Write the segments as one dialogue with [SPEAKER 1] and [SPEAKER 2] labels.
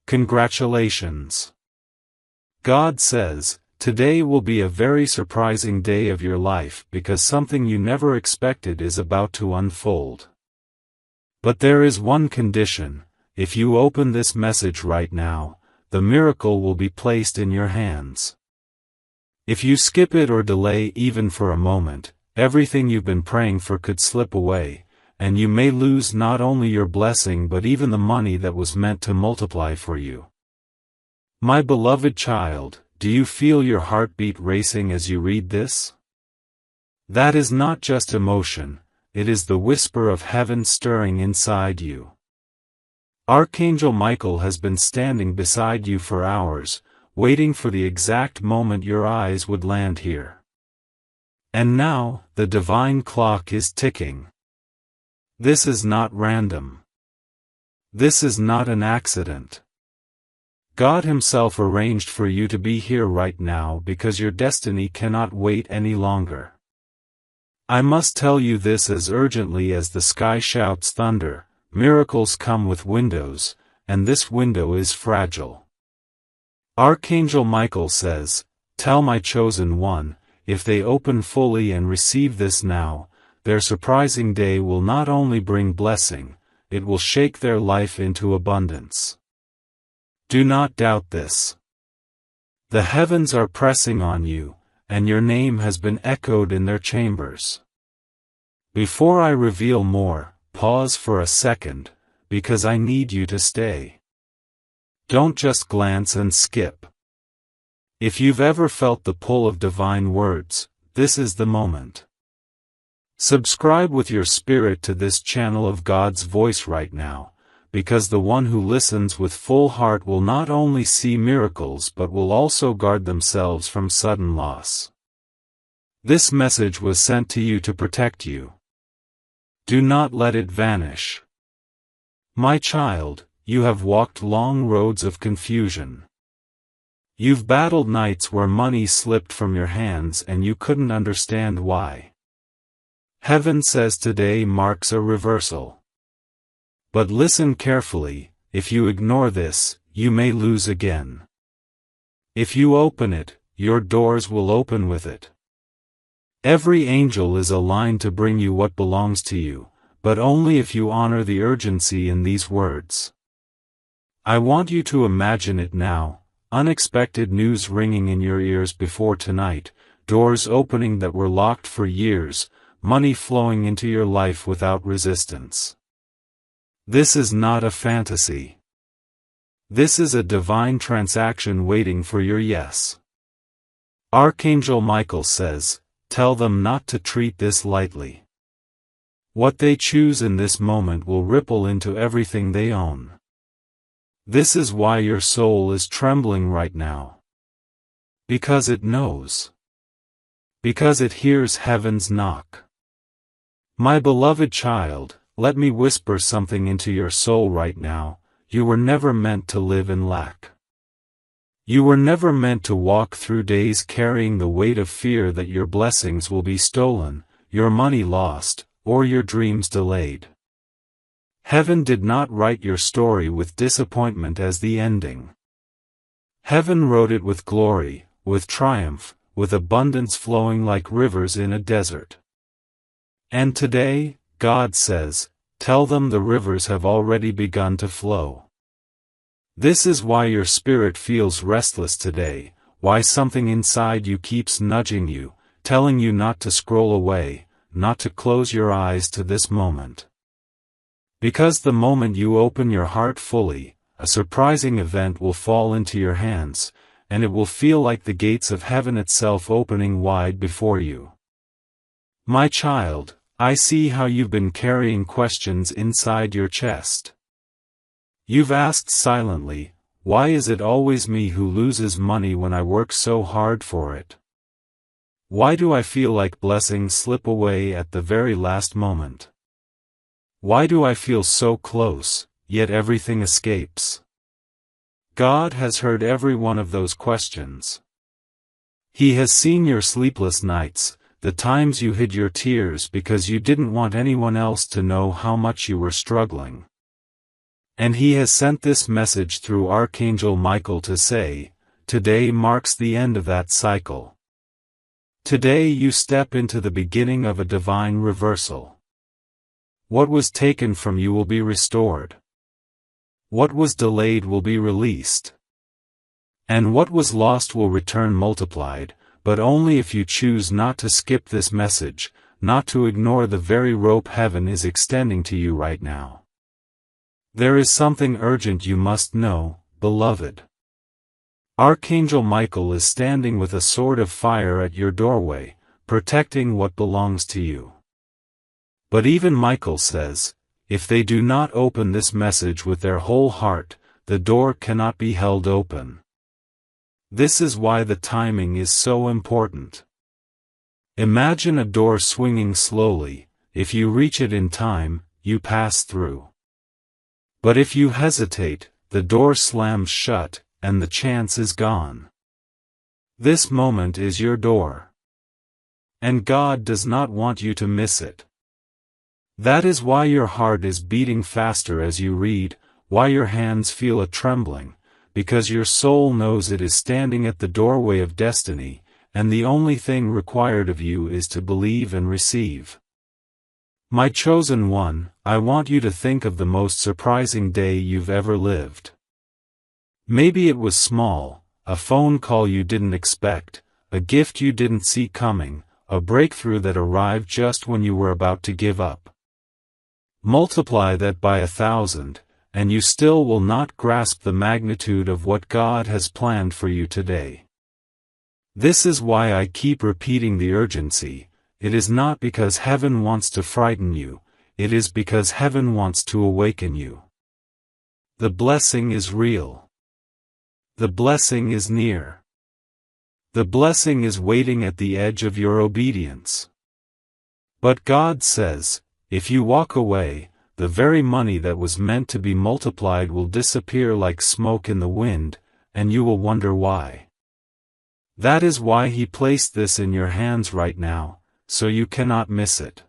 [SPEAKER 1] Congratulations. God says, today will be a very surprising day of your life because something you never expected is about to unfold. But there is one condition: if you open this message right now, the miracle will be placed in your hands. If you skip it or delay even for a moment, everything you've been praying for could slip away, and you may lose not only your blessing but even the money that was meant to multiply for you. My beloved child, do you feel your heartbeat racing as you read this? That is not just emotion, it is the whisper of heaven stirring inside you. Archangel Michael has been standing beside you for hours, waiting for the exact moment your eyes would land here. And now, the divine clock is ticking. This is not random. This is not an accident. God Himself arranged for you to be here right now because your destiny cannot wait any longer. I must tell you this as urgently as the sky shouts thunder: miracles come with windows, and this window is fragile. Archangel Michael says, tell my chosen one, if they open fully and receive this now, their surprising day will not only bring blessing, it will shake their life into abundance. Do not doubt this. The heavens are pressing on you, and your name has been echoed in their chambers. Before I reveal more, pause for a second, because I need you to stay. Don't just glance and skip. If you've ever felt the pull of divine words, this is the moment. Subscribe with your spirit to this channel of God's voice right now, because the one who listens with full heart will not only see miracles but will also guard themselves from sudden loss. This message was sent to you to protect you. Do not let it vanish. My child, you have walked long roads of confusion. You've battled nights where money slipped from your hands and you couldn't understand why. Heaven says today marks a reversal. But listen carefully, if you ignore this, you may lose again. If you open it, your doors will open with it. Every angel is aligned to bring you what belongs to you, but only if you honor the urgency in these words. I want you to imagine it now: unexpected news ringing in your ears before tonight, doors opening that were locked for years, money flowing into your life without resistance. This is not a fantasy. This is a divine transaction waiting for your yes. Archangel Michael says, tell them not to treat this lightly. What they choose in this moment will ripple into everything they own. This is why your soul is trembling right now. Because it knows. Because it hears heaven's knock. My beloved child, let me whisper something into your soul right now: you were never meant to live in lack. You were never meant to walk through days carrying the weight of fear that your blessings will be stolen, your money lost, or your dreams delayed. Heaven did not write your story with disappointment as the ending. Heaven wrote it with glory, with triumph, with abundance flowing like rivers in a desert. And today, God says, tell them the rivers have already begun to flow. This is why your spirit feels restless today, why something inside you keeps nudging you, telling you not to scroll away, not to close your eyes to this moment. Because the moment you open your heart fully, a surprising event will fall into your hands, and it will feel like the gates of heaven itself opening wide before you. My child, I see how you've been carrying questions inside your chest. You've asked silently, why is it always me who loses money when I work so hard for it? Why do I feel like blessings slip away at the very last moment? Why do I feel so close, yet everything escapes? God has heard every one of those questions. He has seen your sleepless nights, the times you hid your tears because you didn't want anyone else to know how much you were struggling. And he has sent this message through Archangel Michael to say, today marks the end of that cycle. Today you step into the beginning of a divine reversal. What was taken from you will be restored. What was delayed will be released. And what was lost will return multiplied, but only if you choose not to skip this message, not to ignore the very rope heaven is extending to you right now. There is something urgent you must know, beloved. Archangel Michael is standing with a sword of fire at your doorway, protecting what belongs to you. But even Michael says, if they do not open this message with their whole heart, the door cannot be held open. This is why the timing is so important. Imagine a door swinging slowly. If you reach it in time, you pass through. But if you hesitate, the door slams shut, and the chance is gone. This moment is your door. And God does not want you to miss it. That is why your heart is beating faster as you read, why your hands feel a trembling, because your soul knows it is standing at the doorway of destiny, and the only thing required of you is to believe and receive. My chosen one, I want you to think of the most surprising day you've ever lived. Maybe it was small, a phone call you didn't expect, a gift you didn't see coming, a breakthrough that arrived just when you were about to give up. Multiply that by 1,000, and you still will not grasp the magnitude of what God has planned for you today. This is why I keep repeating the urgency. It is not because heaven wants to frighten you, it is because heaven wants to awaken you. The blessing is real. The blessing is near. The blessing is waiting at the edge of your obedience. But God says, if you walk away, the very money that was meant to be multiplied will disappear like smoke in the wind, and you will wonder why. That is why He placed this in your hands right now, so you cannot miss it.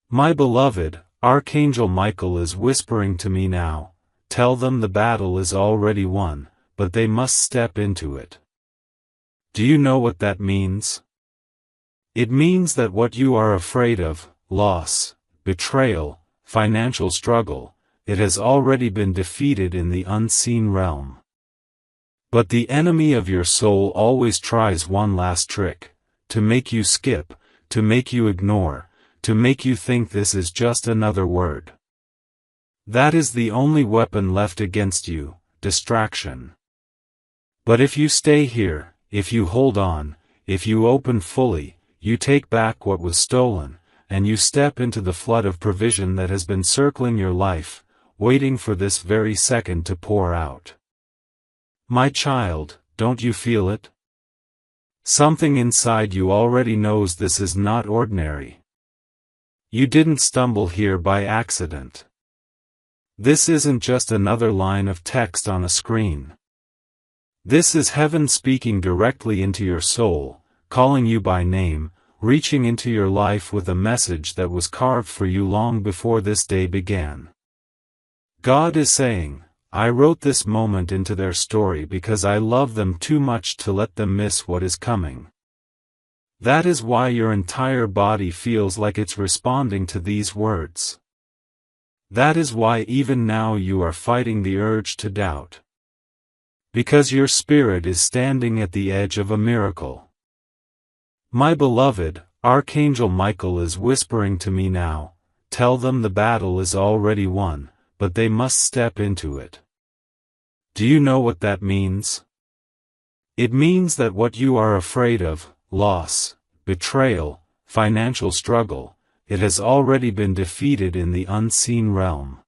[SPEAKER 1] My beloved, Archangel Michael is whispering to me now, tell them the battle is already won, but they must step into it. Do you know what that means? It means that what you are afraid of, loss, betrayal, financial struggle, it has already been defeated in the unseen realm. But the enemy of your soul always tries one last trick, to make you skip, to make you ignore, to make you think this is just another word. That is the only weapon left against you, distraction. But if you stay here, if you hold on, if you open fully, you take back what was stolen, and you step into the flood of provision that has been circling your life, waiting for this very second to pour out. My child, don't you feel it? Something inside you already knows this is not ordinary. You didn't stumble here by accident. This isn't just another line of text on a screen. This is heaven speaking directly into your soul, calling you by name, reaching into your life with a message that was carved for you long before this day began. God is saying, I wrote this moment into their story because I love them too much to let them miss what is coming. That is why your entire body feels like it's responding to these words. That is why even now you are fighting the urge to doubt. Because your spirit is standing at the edge of a miracle. My beloved, Archangel Michael is whispering to me now, tell them the battle is already won, but they must step into it. Do you know what that means? It means that what you are afraid of, loss, betrayal, financial struggle, it has already been defeated in the unseen realm.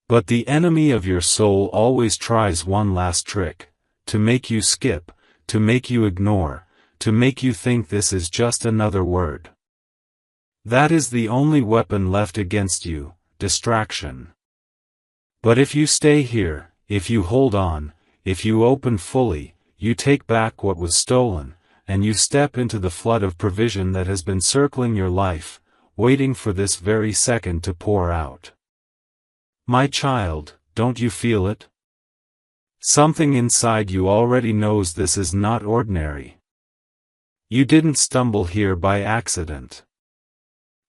[SPEAKER 1] But the enemy of your soul always tries one last trick, to make you skip, to make you ignore, to make you think this is just another word. That is the only weapon left against you, distraction. But if you stay here, if you hold on, if you open fully, you take back what was stolen, and you step into the flood of provision that has been circling your life, waiting for this very second to pour out. My child, don't you feel it? Something inside you already knows this is not ordinary. You didn't stumble here by accident.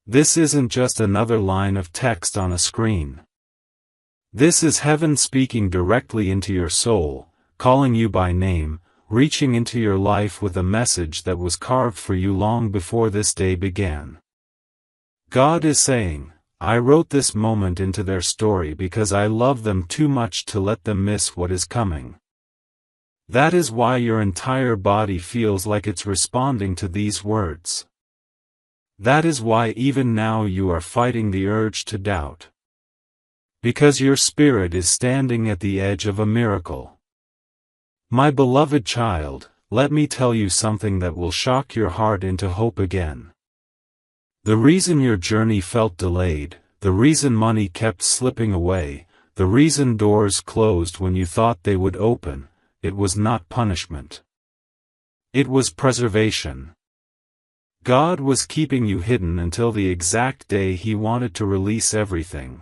[SPEAKER 1] This isn't just another line of text on a screen. This is heaven speaking directly into your soul, calling you by name, reaching into your life with a message that was carved for you long before this day began. God is saying, I wrote this moment into their story because I love them too much to let them miss what is coming. That is why your entire body feels like it's responding to these words. That is why even now you are fighting the urge to doubt. Because your spirit is standing at the edge of a miracle. My beloved child, let me tell you something that will shock your heart into hope again. The reason your journey felt delayed, the reason money kept slipping away, the reason doors closed when you thought they would open, it was not punishment. It was preservation. God was keeping you hidden until the exact day He wanted to release everything.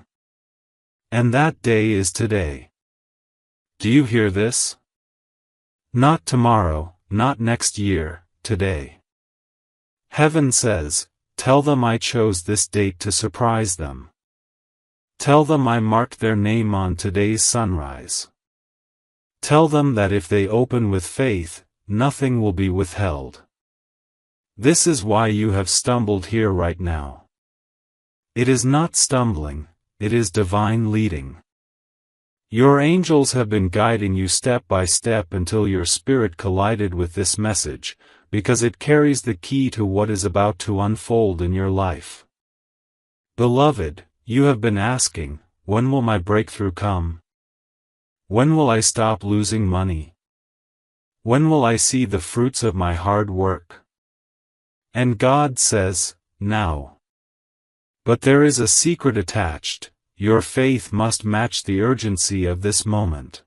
[SPEAKER 1] And that day is today. Do you hear this? Not tomorrow, not next year, today. Heaven says, tell them I chose this date to surprise them. Tell them I marked their name on today's sunrise. Tell them that if they open with faith, nothing will be withheld. This is why you have stumbled here right now. It is not stumbling, it is divine leading. Your angels have been guiding you step by step until your spirit collided with this message, because it carries the key to what is about to unfold in your life. Beloved, you have been asking, when will my breakthrough come? When will I stop losing money? When will I see the fruits of my hard work? And God says, now. But there is a secret attached. Your faith must match the urgency of this moment.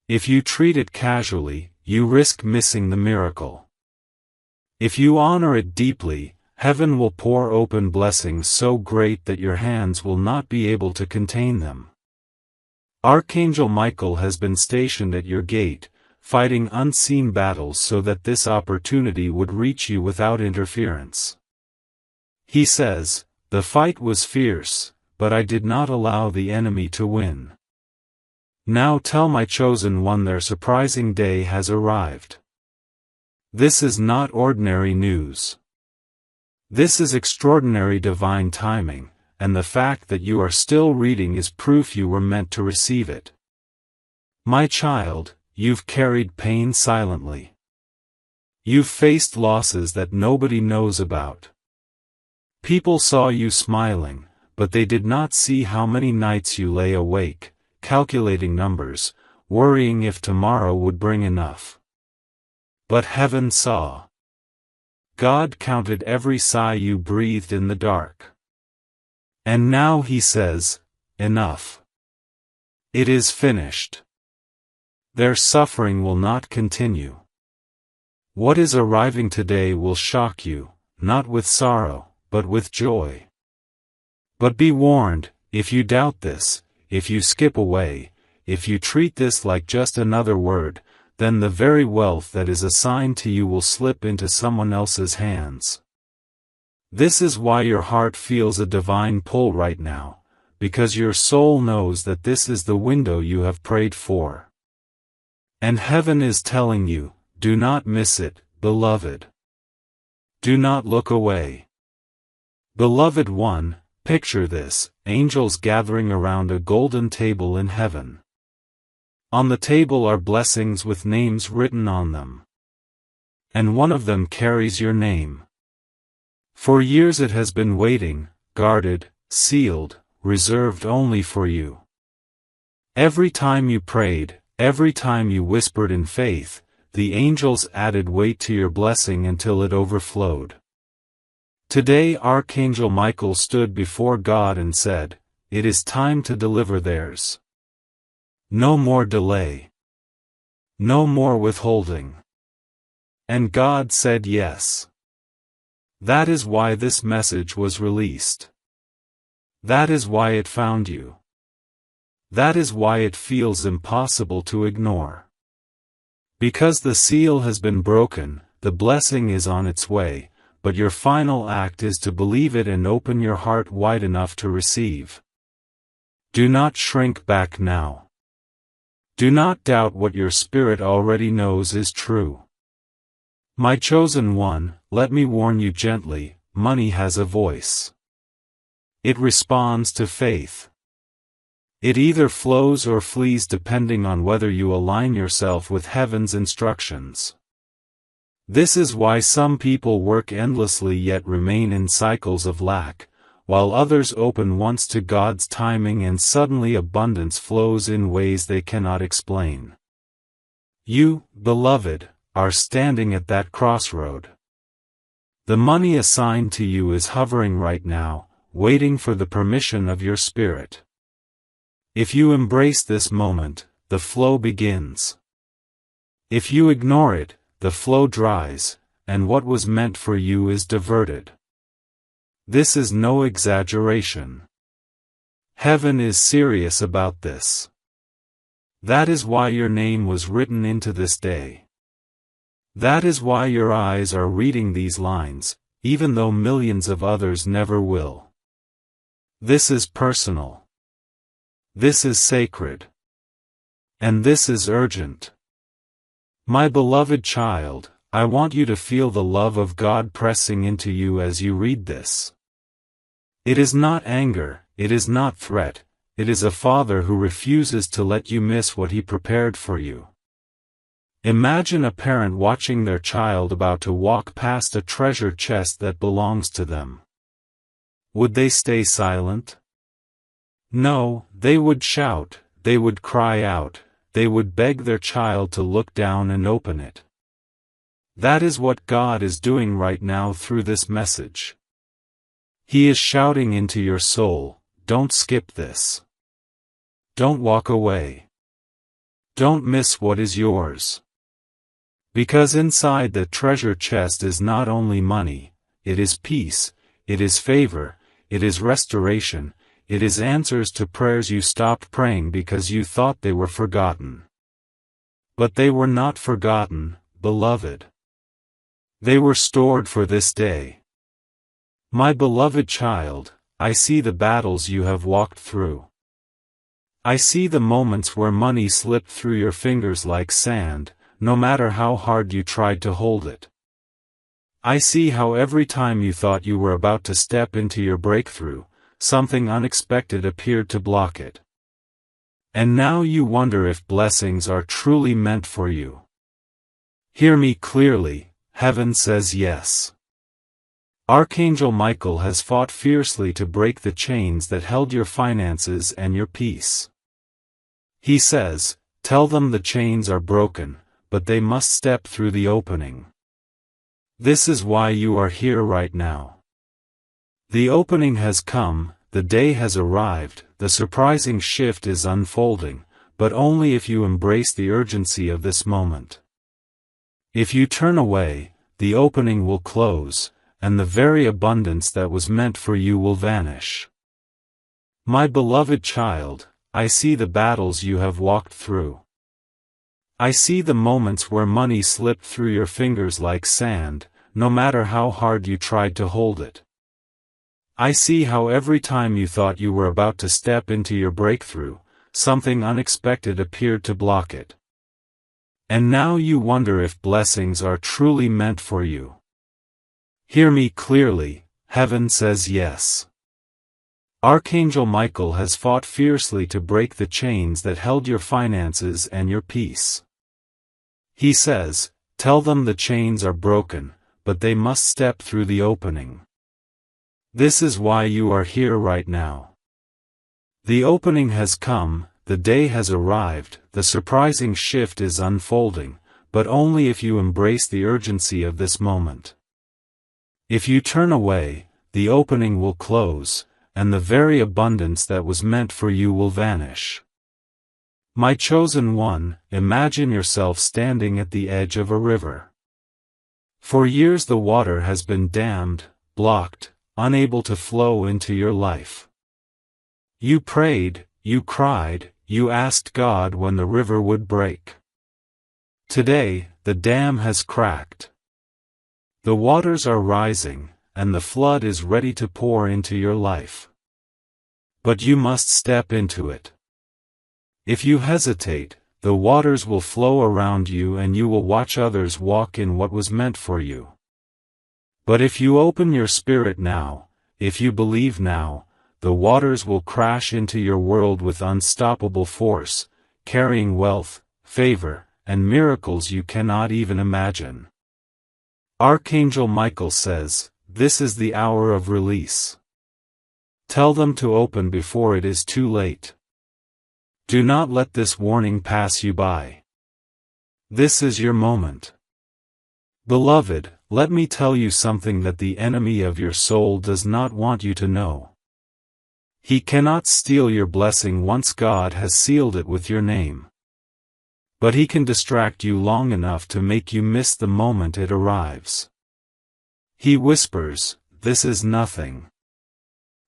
[SPEAKER 1] If you treat it casually, you risk missing the miracle. If you honor it deeply, heaven will pour open blessings so great that your hands will not be able to contain them. Archangel Michael has been stationed at your gate, fighting unseen battles so that this opportunity would reach you without interference. He says, the fight was fierce, but I did not allow the enemy to win. Now tell my chosen one their surprising day has arrived. This is not ordinary news. This is extraordinary divine timing, and the fact that you are still reading is proof you were meant to receive it. My child, you've carried pain silently. You've faced losses that nobody knows about. People saw you smiling, but they did not see how many nights you lay awake, calculating numbers, worrying if tomorrow would bring enough. But heaven saw. God counted every sigh you breathed in the dark. And now He says, enough. It is finished. Their suffering will not continue. What is arriving today will shock you, not with sorrow, but with joy. But be warned, if you doubt this, if you skip away, if you treat this like just another word, then the very wealth that is assigned to you will slip into someone else's hands. This is why your heart feels a divine pull right now, because your soul knows that this is the window you have prayed for. And heaven is telling you, do not miss it, beloved. Do not look away. Beloved one, picture this, angels gathering around a golden table in heaven. On the table are blessings with names written on them. And one of them carries your name. For years it has been waiting, guarded, sealed, reserved only for you. Every time you prayed, every time you whispered in faith, the angels added weight to your blessing until it overflowed. Today Archangel Michael stood before God and said, it is time to deliver theirs. No more delay. No more withholding. And God said yes. That is why this message was released. That is why it found you. That is why it feels impossible to ignore. Because the seal has been broken, the blessing is on its way, but your final act is to believe it and open your heart wide enough to receive. Do not shrink back now. Do not doubt what your spirit already knows is true. My chosen one, let me warn you gently, money has a voice. It responds to faith. It either flows or flees depending on whether you align yourself with heaven's instructions. This is why some people work endlessly yet remain in cycles of lack, while others open once to God's timing and suddenly abundance flows in ways they cannot explain. You, beloved, are standing at that crossroad. The money assigned to you is hovering right now, waiting for the permission of your spirit. If you embrace this moment, the flow begins. If you ignore it, the flow dries, and what was meant for you is diverted. This is no exaggeration. Heaven is serious about this. That is why your name was written into this day. That is why your eyes are reading these lines, even though millions of others never will. This is personal. This is sacred. And this is urgent. My beloved child, I want you to feel the love of God pressing into you as you read this. It is not anger, it is not threat, it is a father who refuses to let you miss what he prepared for you. Imagine a parent watching their child about to walk past a treasure chest that belongs to them. Would they stay silent? No, they would shout, they would cry out, they would beg their child to look down and open it. That is what God is doing right now through this message. He is shouting into your soul, don't skip this. Don't walk away. Don't miss what is yours. Because inside the treasure chest is not only money, it is peace, it is favor, it is restoration, it is answers to prayers you stopped praying because you thought they were forgotten. But they were not forgotten, beloved. They were stored for this day. My beloved child, I see the battles you have walked through. I see the moments where money slipped through your fingers like sand, no matter how hard you tried to hold it. I see how every time you thought you were about to step into your breakthrough, something unexpected appeared to block it. And now you wonder if blessings are truly meant for you. Hear me clearly, heaven says yes. Archangel Michael has fought fiercely to break the chains that held your finances and your peace. He says, tell them the chains are broken, but they must step through the opening. This is why you are here right now. The opening has come, the day has arrived, the surprising shift is unfolding, but only if you embrace the urgency of this moment. If you turn away, the opening will close, and the very abundance that was meant for you will vanish. My beloved child, I see the battles you have walked through. I see the moments where money slipped through your fingers like sand, no matter how hard you tried to hold it. I see how every time you thought you were about to step into your breakthrough, something unexpected appeared to block it. And now you wonder if blessings are truly meant for you. Hear me clearly, heaven says yes. Archangel Michael has fought fiercely to break the chains that held your finances and your peace. He says, tell them the chains are broken, but they must step through the opening. This is why you are here right now. The opening has come, the day has arrived, the surprising shift is unfolding, but only if you embrace the urgency of this moment. If you turn away, the opening will close, and the very abundance that was meant for you will vanish. My chosen one, imagine yourself standing at the edge of a river. For years the water has been dammed, blocked, unable to flow into your life. You prayed, you cried, you asked God when the river would break. Today, the dam has cracked. The waters are rising, and the flood is ready to pour into your life. But you must step into it. If you hesitate, the waters will flow around you and you will watch others walk in what was meant for you. But if you open your spirit now, if you believe now, the waters will crash into your world with unstoppable force, carrying wealth, favor, and miracles you cannot even imagine. Archangel Michael says, "This is the hour of release." Tell them to open before it is too late. Do not let this warning pass you by. This is your moment. Beloved, let me tell you something that the enemy of your soul does not want you to know. He cannot steal your blessing once God has sealed it with your name. But he can distract you long enough to make you miss the moment it arrives. He whispers, "This is nothing.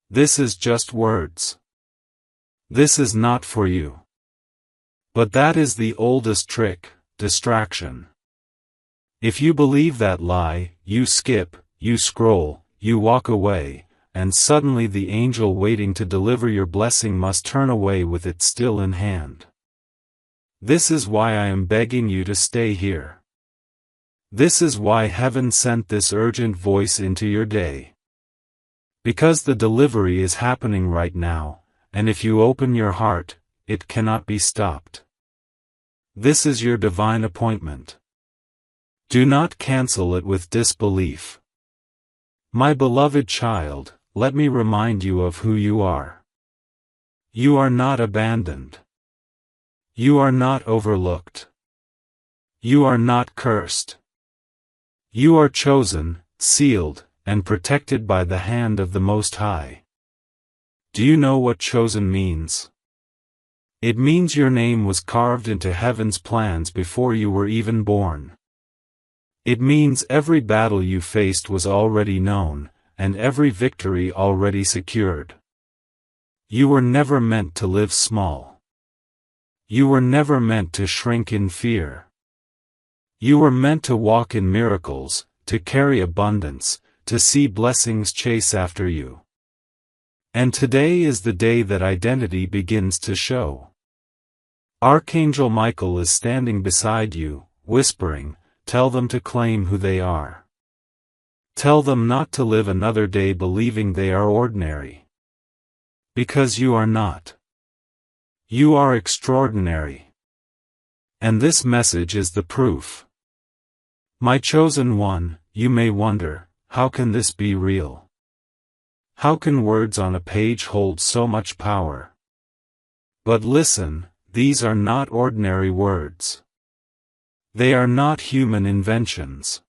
[SPEAKER 1] This is just words. This is not for you." But that is the oldest trick, distraction. If you believe that lie, you skip, you scroll, you walk away, and suddenly the angel waiting to deliver your blessing must turn away with it still in hand. This is why I am begging you to stay here. This is why heaven sent this urgent voice into your day. Because the delivery is happening right now, and if you open your heart, it cannot be stopped. This is your divine appointment. Do not cancel it with disbelief. My beloved child, let me remind you of who you are. You are not abandoned. You are not overlooked. You are not cursed. You are chosen, sealed, and protected by the hand of the Most High. Do you know what chosen means? It means your name was carved into heaven's plans before you were even born. It means every battle you faced was already known, and every victory already secured. You were never meant to live small. You were never meant to shrink in fear. You were meant to walk in miracles, to carry abundance, to see blessings chase after you. And today is the day that identity begins to show. Archangel Michael is standing beside you, whispering, "Tell them to claim who they are. Tell them not to live another day believing they are ordinary. Because you are not. You are extraordinary. And this message is the proof. My chosen one, you may wonder, how can this be real? How can words on a page hold so much power? But listen, these are not ordinary words. They are not human inventions.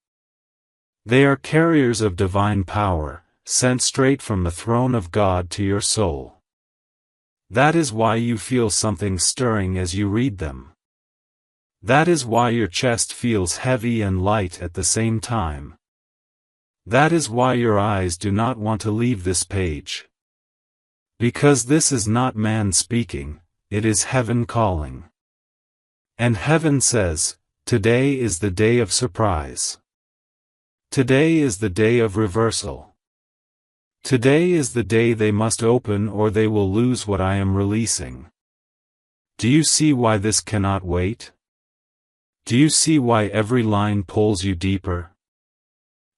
[SPEAKER 1] They are carriers of divine power, sent straight from the throne of God to your soul. That is why you feel something stirring as you read them. That is why your chest feels heavy and light at the same time. That is why your eyes do not want to leave this page. Because this is not man speaking, it is heaven calling. And heaven says, today is the day of surprise. Today is the day of reversal. Today is the day they must open or they will lose what I am releasing. Do you see why this cannot wait? Do you see why every line pulls you deeper?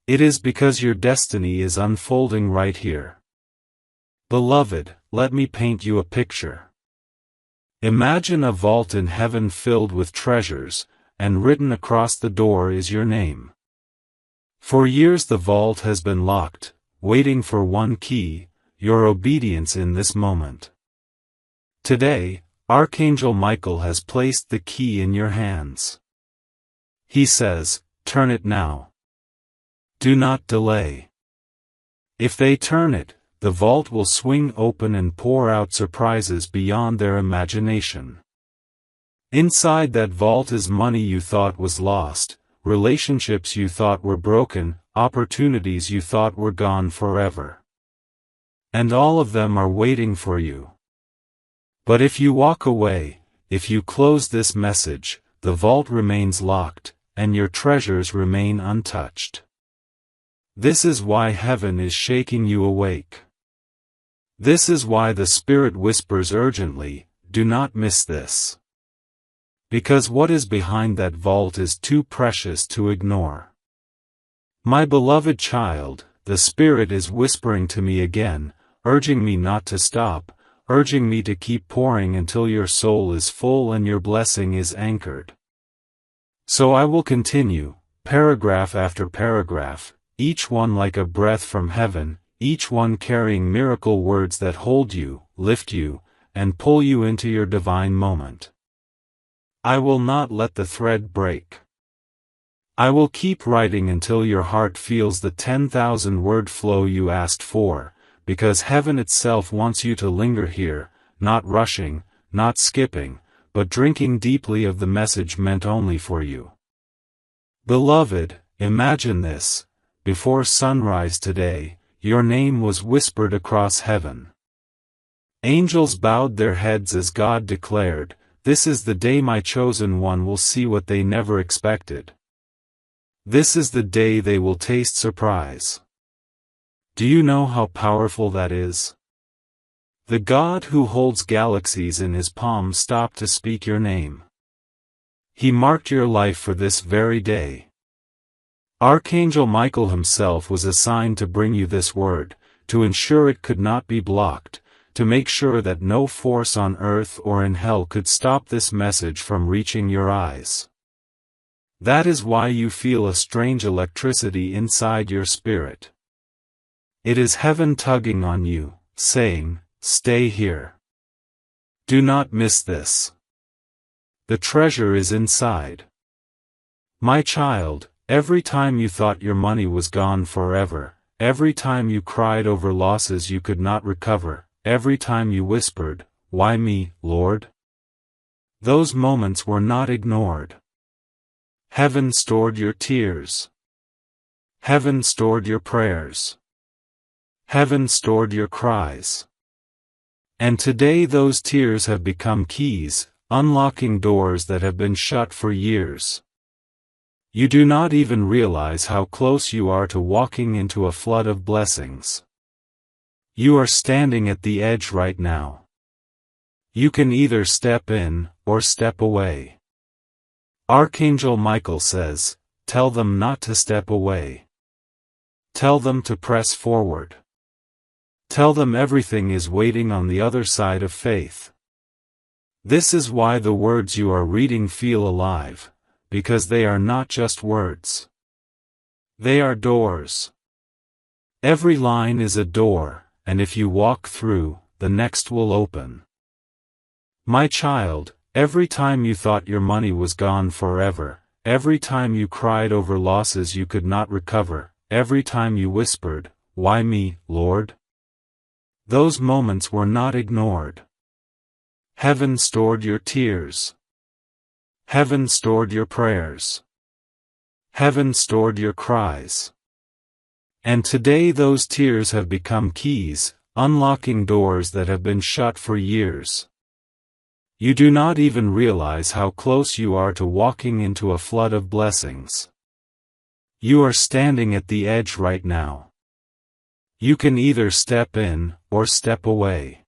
[SPEAKER 1] It is because your destiny is unfolding right here. Beloved, let me paint you a picture. Imagine a vault in heaven filled with treasures, and written across the door is your name. For years the vault has been locked, waiting for one key, your obedience in this moment. Today, Archangel Michael has placed the key in your hands. He says, turn it now. Do not delay. If they turn it, the vault will swing open and pour out surprises beyond their imagination. Inside that vault is money you thought was lost, relationships you thought were broken, opportunities you thought were gone forever. And all of them are waiting for you. But if you walk away, if you close this message, the vault remains locked, and your treasures remain untouched. This is why heaven is shaking you awake. This is why the Spirit whispers urgently, do not miss this. Because what is behind that vault is too precious to ignore. My beloved child, the Spirit is whispering to me again, urging me not to stop, urging me to keep pouring until your soul is full and your blessing is anchored. So I will continue, paragraph after paragraph, each one like a breath from heaven, each one carrying miracle words that hold you, lift you, and pull you into your divine moment. I will not let the thread break. I will keep writing until your heart feels the 10,000-word flow you asked for, because heaven itself wants you to linger here, not rushing, not skipping, but drinking deeply of the message meant only for you. Beloved, imagine this: before sunrise today, your name was whispered across heaven. Angels bowed their heads as God declared, "This is the day my chosen one will see what they never expected. This is the day they will taste surprise." Do you know how powerful that is? The God who holds galaxies in his palm stopped to speak your name. He marked your life for this very day. Archangel Michael himself was assigned to bring you this word, to ensure it could not be blocked, to make sure that no force on earth or in hell could stop this message from reaching your eyes. That is why you feel a strange electricity inside your spirit. It is heaven tugging on you, saying, "Stay here. Do not miss this. The treasure is inside." My child, every time you thought your money was gone forever, every time you cried over losses you could not recover, every time you whispered, "Why me, Lord?" those moments were not ignored. Heaven stored your tears. Heaven stored your prayers. Heaven stored your cries. And today those tears have become keys, unlocking doors that have been shut for years. You do not even realize how close you are to walking into a flood of blessings. You are standing at the edge right now. You can either step in, or step away. Archangel Michael says, tell them not to step away. Tell them to press forward. Tell them everything is waiting on the other side of faith. This is why the words you are reading feel alive, because they are not just words. They are doors. Every line is a door, and if you walk through, the next will open. My child, every time you thought your money was gone forever, every time you cried over losses you could not recover, every time you whispered, "Why me, Lord?" those moments were not ignored. Heaven stored your tears. Heaven stored your prayers. Heaven stored your cries. And today those tears have become keys, unlocking doors that have been shut for years. You do not even realize how close you are to walking into a flood of blessings. You are standing at the edge right now. You can either step in, or step away.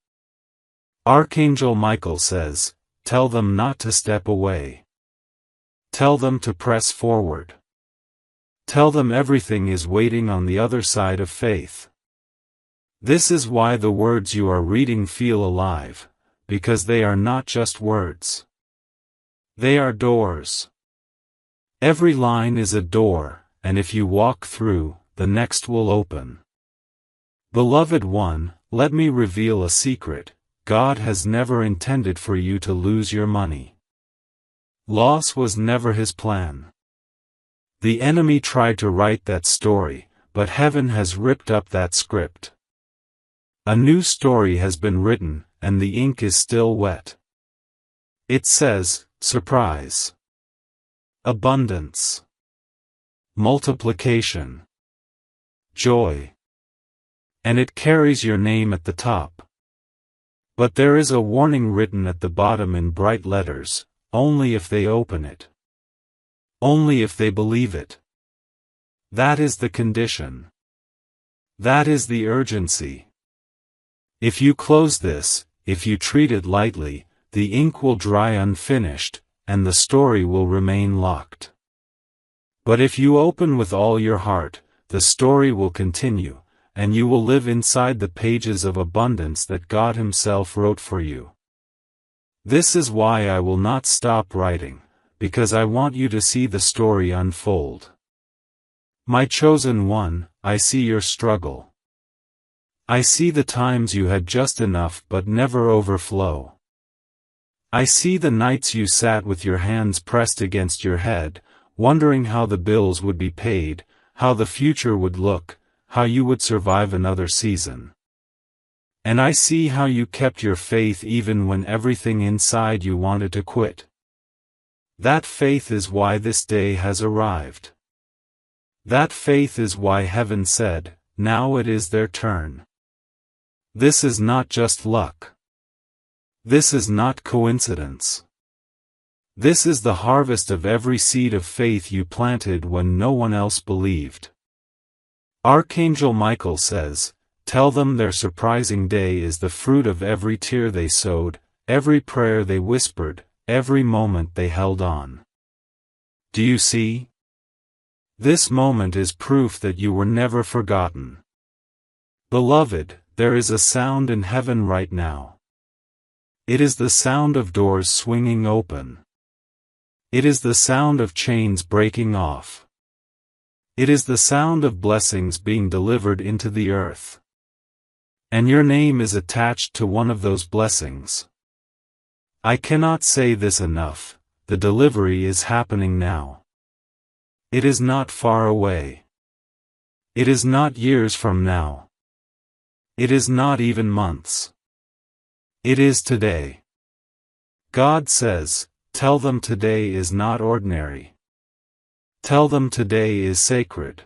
[SPEAKER 1] Archangel Michael says, tell them not to step away. Tell them to press forward. Tell them everything is waiting on the other side of faith. This is why the words you are reading feel alive, because they are not just words. They are doors. Every line is a door, and if you walk through, the next will open. Beloved one, let me reveal a secret: God has never intended for you to lose your money. Loss was never his plan. The enemy tried to write that story, but heaven has ripped up that script. A new story has been written, and the ink is still wet. It says, surprise, abundance, multiplication, joy. And it carries your name at the top. But there is a warning written at the bottom in bright letters, only if they open it. Only if they believe it. That is the condition. That is the urgency. If you close this, if you treat it lightly, the ink will dry unfinished, and the story will remain locked. But if you open with all your heart, the story will continue, and you will live inside the pages of abundance that God Himself wrote for you. This is why I will not stop writing, because I want you to see the story unfold. My chosen one, I see your struggle. I see the times you had just enough but never overflow. I see the nights you sat with your hands pressed against your head, wondering how the bills would be paid, how the future would look, how you would survive another season. And I see how you kept your faith even when everything inside you wanted to quit. That faith is why this day has arrived. That faith is why heaven said, now it is their turn. This is not just luck. This is not coincidence. This is the harvest of every seed of faith you planted when no one else believed. Archangel Michael says, tell them their surprising day is the fruit of every tear they sowed, every prayer they whispered, every moment they held on. Do you see? This moment is proof that you were never forgotten. Beloved, there is a sound in heaven right now. It is the sound of doors swinging open. It is the sound of chains breaking off. It is the sound of blessings being delivered into the earth. And your name is attached to one of those blessings. I cannot say this enough, the delivery is happening now. It is not far away. It is not years from now. It is not even months. It is today. God says, tell them today is not ordinary. Tell them today is sacred.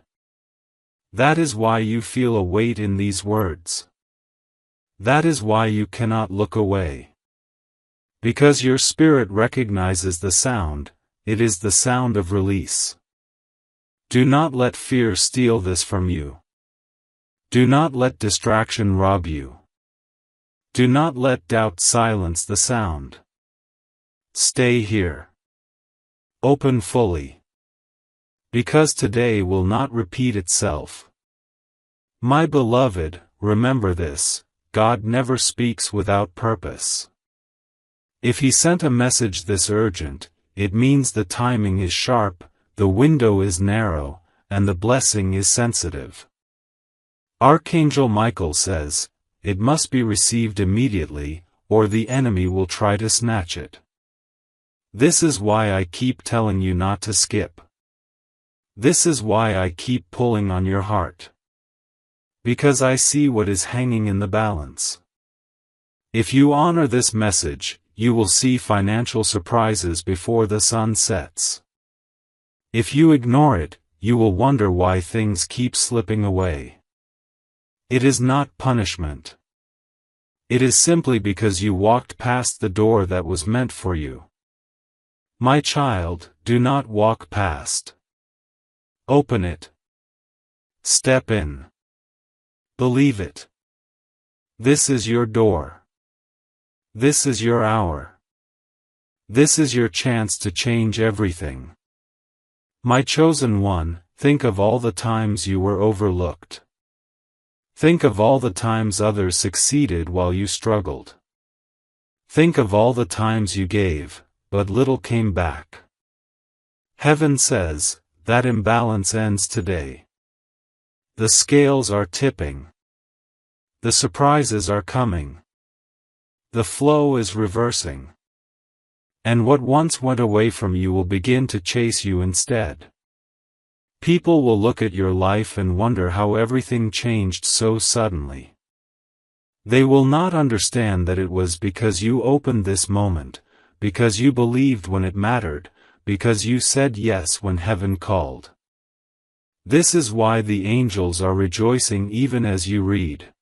[SPEAKER 1] That is why you feel a weight in these words. That is why you cannot look away. Because your spirit recognizes the sound, it is the sound of release. Do not let fear steal this from you. Do not let distraction rob you. Do not let doubt silence the sound. Stay here. Open fully. Because today will not repeat itself. My beloved, remember this, God never speaks without purpose. If He sent a message this urgent, it means the timing is sharp, the window is narrow, and the blessing is sensitive. Archangel Michael says, it must be received immediately, or the enemy will try to snatch it. This is why I keep telling you not to skip. This is why I keep pulling on your heart. Because I see what is hanging in the balance. If you honor this message, you will see financial surprises before the sun sets. If you ignore it, you will wonder why things keep slipping away. It is not punishment. It is simply because you walked past the door that was meant for you. My child, do not walk past. Open it. Step in. Believe it. This is your door. This is your hour. This is your chance to change everything. My chosen one, think of all the times you were overlooked. Think of all the times others succeeded while you struggled. Think of all the times you gave, but little came back. Heaven says, that imbalance ends today. The scales are tipping. The surprises are coming. The flow is reversing. And what once went away from you will begin to chase you instead. People will look at your life and wonder how everything changed so suddenly. They will not understand that it was because you opened this moment, because you believed when it mattered, because you said yes when heaven called. This is why the angels are rejoicing even as you read.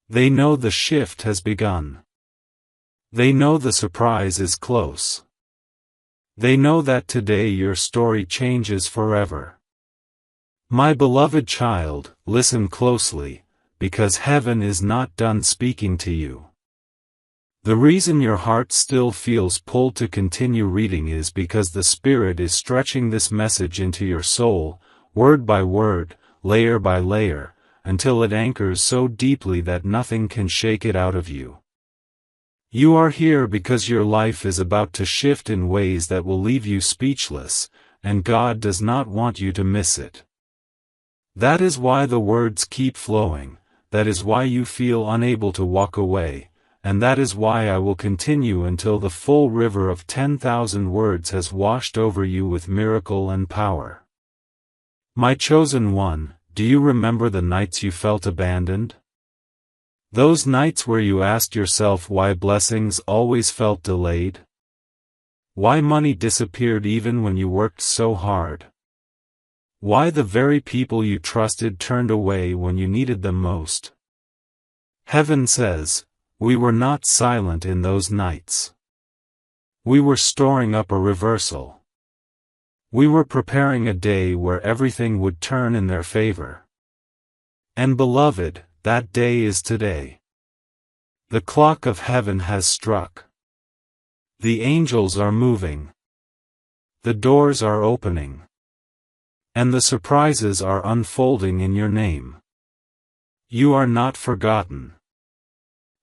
[SPEAKER 1] They know the shift has begun. They know the surprise is close. They know that today your story changes forever. My beloved child, listen closely, because heaven is not done speaking to you. The reason your heart still feels pulled to continue reading is because the Spirit is stretching this message into your soul, word by word, layer by layer, until it anchors so deeply that nothing can shake it out of you. You are here because your life is about to shift in ways that will leave you speechless, and God does not want you to miss it. That is why the words keep flowing, that is why you feel unable to walk away, and that is why I will continue until the full river of 10,000 words has washed over you with miracle and power. My chosen one, do you remember the nights you felt abandoned? Those nights where you asked yourself why blessings always felt delayed? Why money disappeared even when you worked so hard? Why the very people you trusted turned away when you needed them most? Heaven says, we were not silent in those nights. We were storing up a reversal. We were preparing a day where everything would turn in their favor. And beloved, that day is today. The clock of heaven has struck. The angels are moving. The doors are opening. And the surprises are unfolding in your name. You are not forgotten.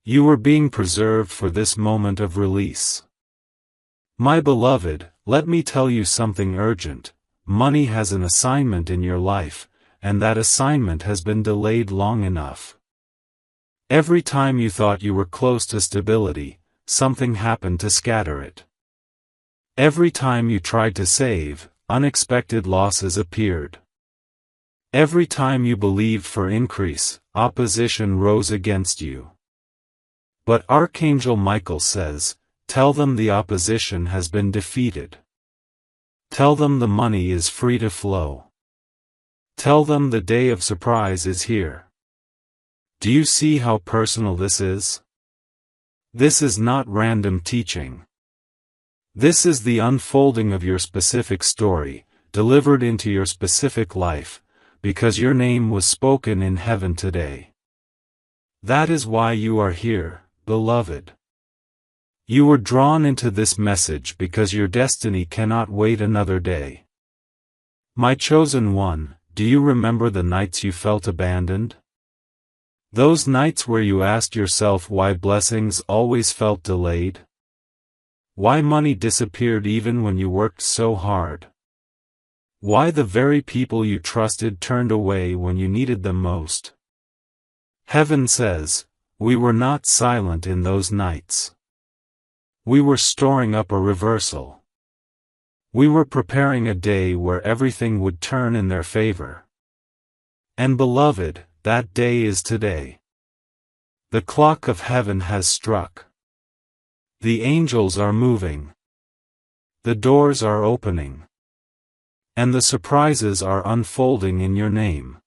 [SPEAKER 1] You are being preserved for this moment of release. My beloved, let me tell you something urgent. Money has an assignment in your life, and that assignment has been delayed long enough. Every time you thought you were close to stability, something happened to scatter it. Every time you tried to save, unexpected losses appeared. Every time you believed for increase, opposition rose against you. But Archangel Michael says, tell them the opposition has been defeated. Tell them the money is free to flow. Tell them the day of surprise is here. Do you see how personal this is? This is not random teaching. This is the unfolding of your specific story, delivered into your specific life, because your name was spoken in heaven today. That is why you are here, beloved. You were drawn into this message because your destiny cannot wait another day. My chosen one, do you remember the nights you felt abandoned? Those nights where you asked yourself why blessings always felt delayed? Why money disappeared even when you worked so hard? Why the very people you trusted turned away when you needed them most? Heaven says, we were not silent in those nights. We were storing up a reversal. We were preparing a day where everything would turn in their favor. And beloved, that day is today. The clock of heaven has struck. The angels are moving. The doors are opening. And the surprises are unfolding in your name.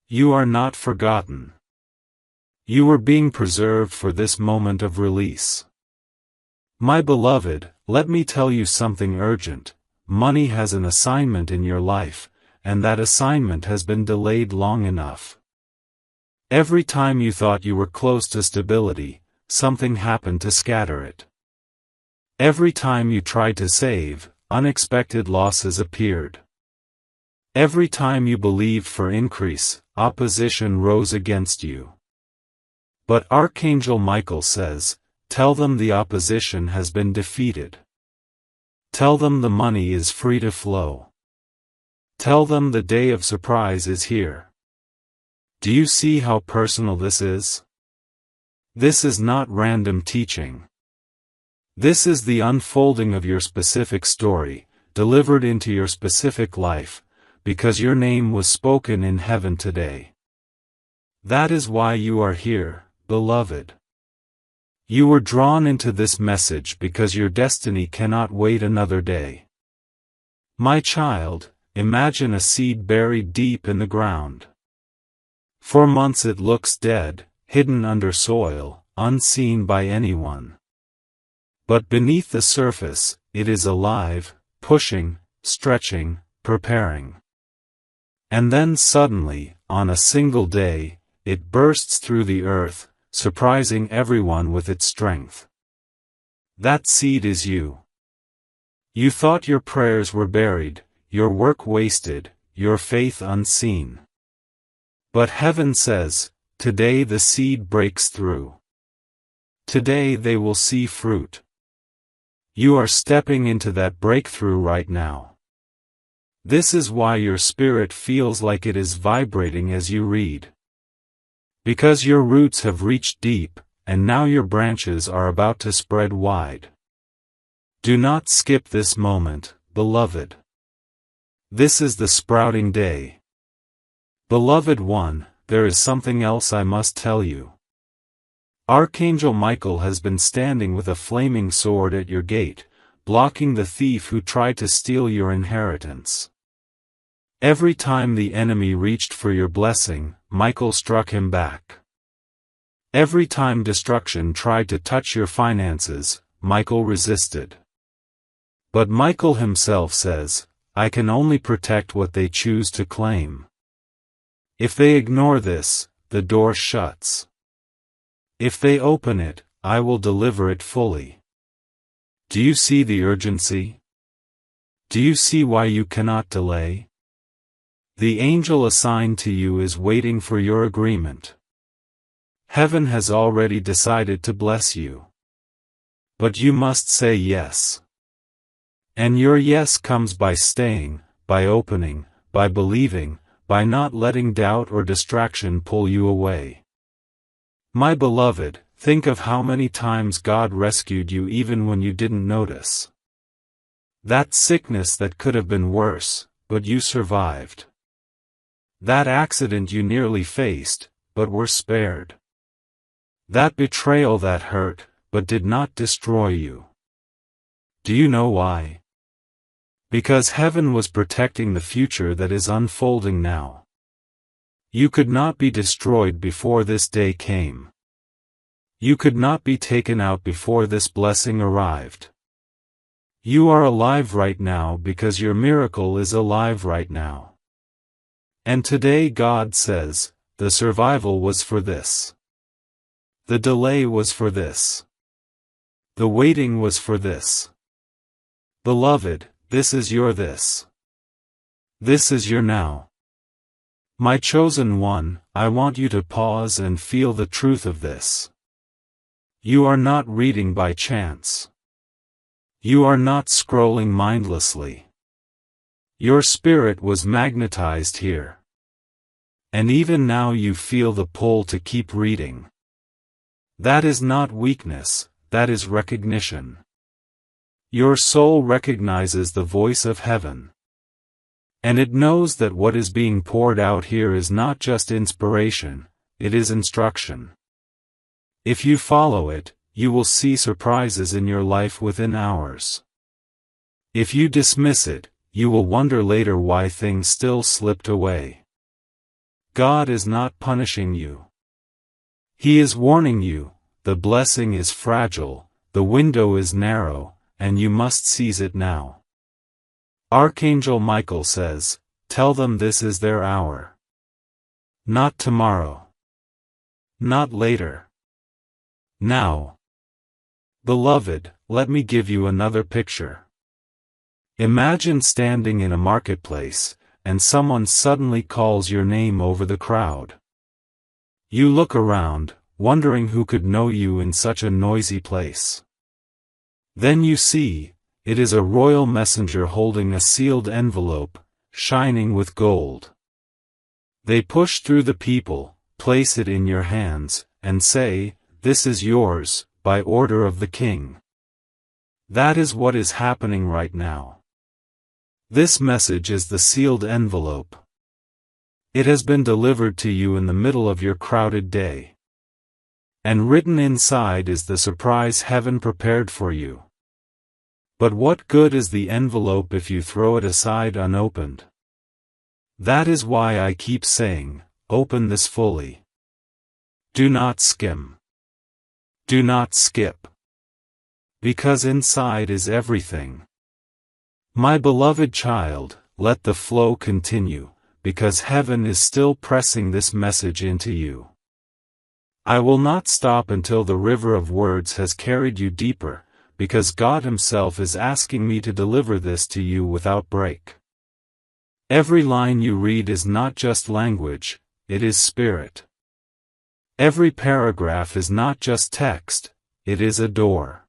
[SPEAKER 1] You are not forgotten. You are being preserved for this moment of release. My beloved, let me tell you something urgent. Money has an assignment in your life, and that assignment has been delayed long enough. Every time you thought you were close to stability, something happened to scatter it. Every time you tried to save, unexpected losses appeared. Every time you believed for increase, opposition rose against you. But Archangel Michael says, tell them the opposition has been defeated. Tell them the money is free to flow. Tell them the day of surprise is here. Do you see how personal this is? This is not random teaching. This is the unfolding of your specific story, delivered into your specific life, because your name was spoken in heaven today. That is why you are here, beloved. You were drawn into this message because your destiny cannot wait another day. My child, imagine a seed buried deep in the ground. For months it looks dead, hidden under soil, unseen by anyone. But beneath the surface, it is alive, pushing, stretching, preparing. And then suddenly, on a single day, it bursts through the earth, surprising everyone with its strength. That seed is you. You thought your prayers were buried, your work wasted, your faith unseen. But heaven says, today the seed breaks through. Today they will see fruit. You are stepping into that breakthrough right now. This is why your spirit feels like it is vibrating as you read. Because your roots have reached deep, and now your branches are about to spread wide. Do not skip this moment, beloved. This is the sprouting day. Beloved one, there is something else I must tell you. Archangel Michael has been standing with a flaming sword at your gate, blocking the thief who tried to steal your inheritance. Every time the enemy reached for your blessing, Michael struck him back. Every time destruction tried to touch your finances, Michael resisted. But Michael himself says, I can only protect what they choose to claim. If they ignore this, the door shuts. If they open it, I will deliver it fully. Do you see the urgency? Do you see why you cannot delay? The angel assigned to you is waiting for your agreement. Heaven has already decided to bless you. But you must say yes. And your yes comes by staying, by opening, by believing, by not letting doubt or distraction pull you away. My beloved, think of how many times God rescued you even when you didn't notice. That sickness that could have been worse, but you survived. That accident you nearly faced, but were spared. That betrayal that hurt, but did not destroy you. Do you know why? Because heaven was protecting the future that is unfolding now. You could not be destroyed before this day came. You could not be taken out before this blessing arrived. You are alive right now because your miracle is alive right now. And today God says, the survival was for this. The delay was for this. The waiting was for this. Beloved, this is your this. This is your now. My chosen one, I want you to pause and feel the truth of this. You are not reading by chance. You are not scrolling mindlessly. Your spirit was magnetized here. And even now you feel the pull to keep reading. That is not weakness, that is recognition. Your soul recognizes the voice of heaven. And it knows that what is being poured out here is not just inspiration, it is instruction. If you follow it, you will see surprises in your life within hours. If you dismiss it, you will wonder later why things still slipped away. God is not punishing you. He is warning you, the blessing is fragile, the window is narrow, and you must seize it now. Archangel Michael says, tell them this is their hour. Not tomorrow. Not later. Now. Beloved, let me give you another picture. Imagine standing in a marketplace, and someone suddenly calls your name over the crowd. You look around, wondering who could know you in such a noisy place. Then you see, it is a royal messenger holding a sealed envelope, shining with gold. They push through the people, place it in your hands, and say, this is yours, by order of the king. That is what is happening right now. This message is the sealed envelope. It has been delivered to you in the middle of your crowded day. And written inside is the surprise heaven prepared for you. But what good is the envelope if you throw it aside unopened? That is why I keep saying, open this fully. Do not skim. Do not skip. Because inside is everything. My beloved child, let the flow continue, because heaven is still pressing this message into you. I will not stop until the river of words has carried you deeper, because God Himself is asking me to deliver this to you without break. Every line you read is not just language, it is spirit. Every paragraph is not just text, it is a door.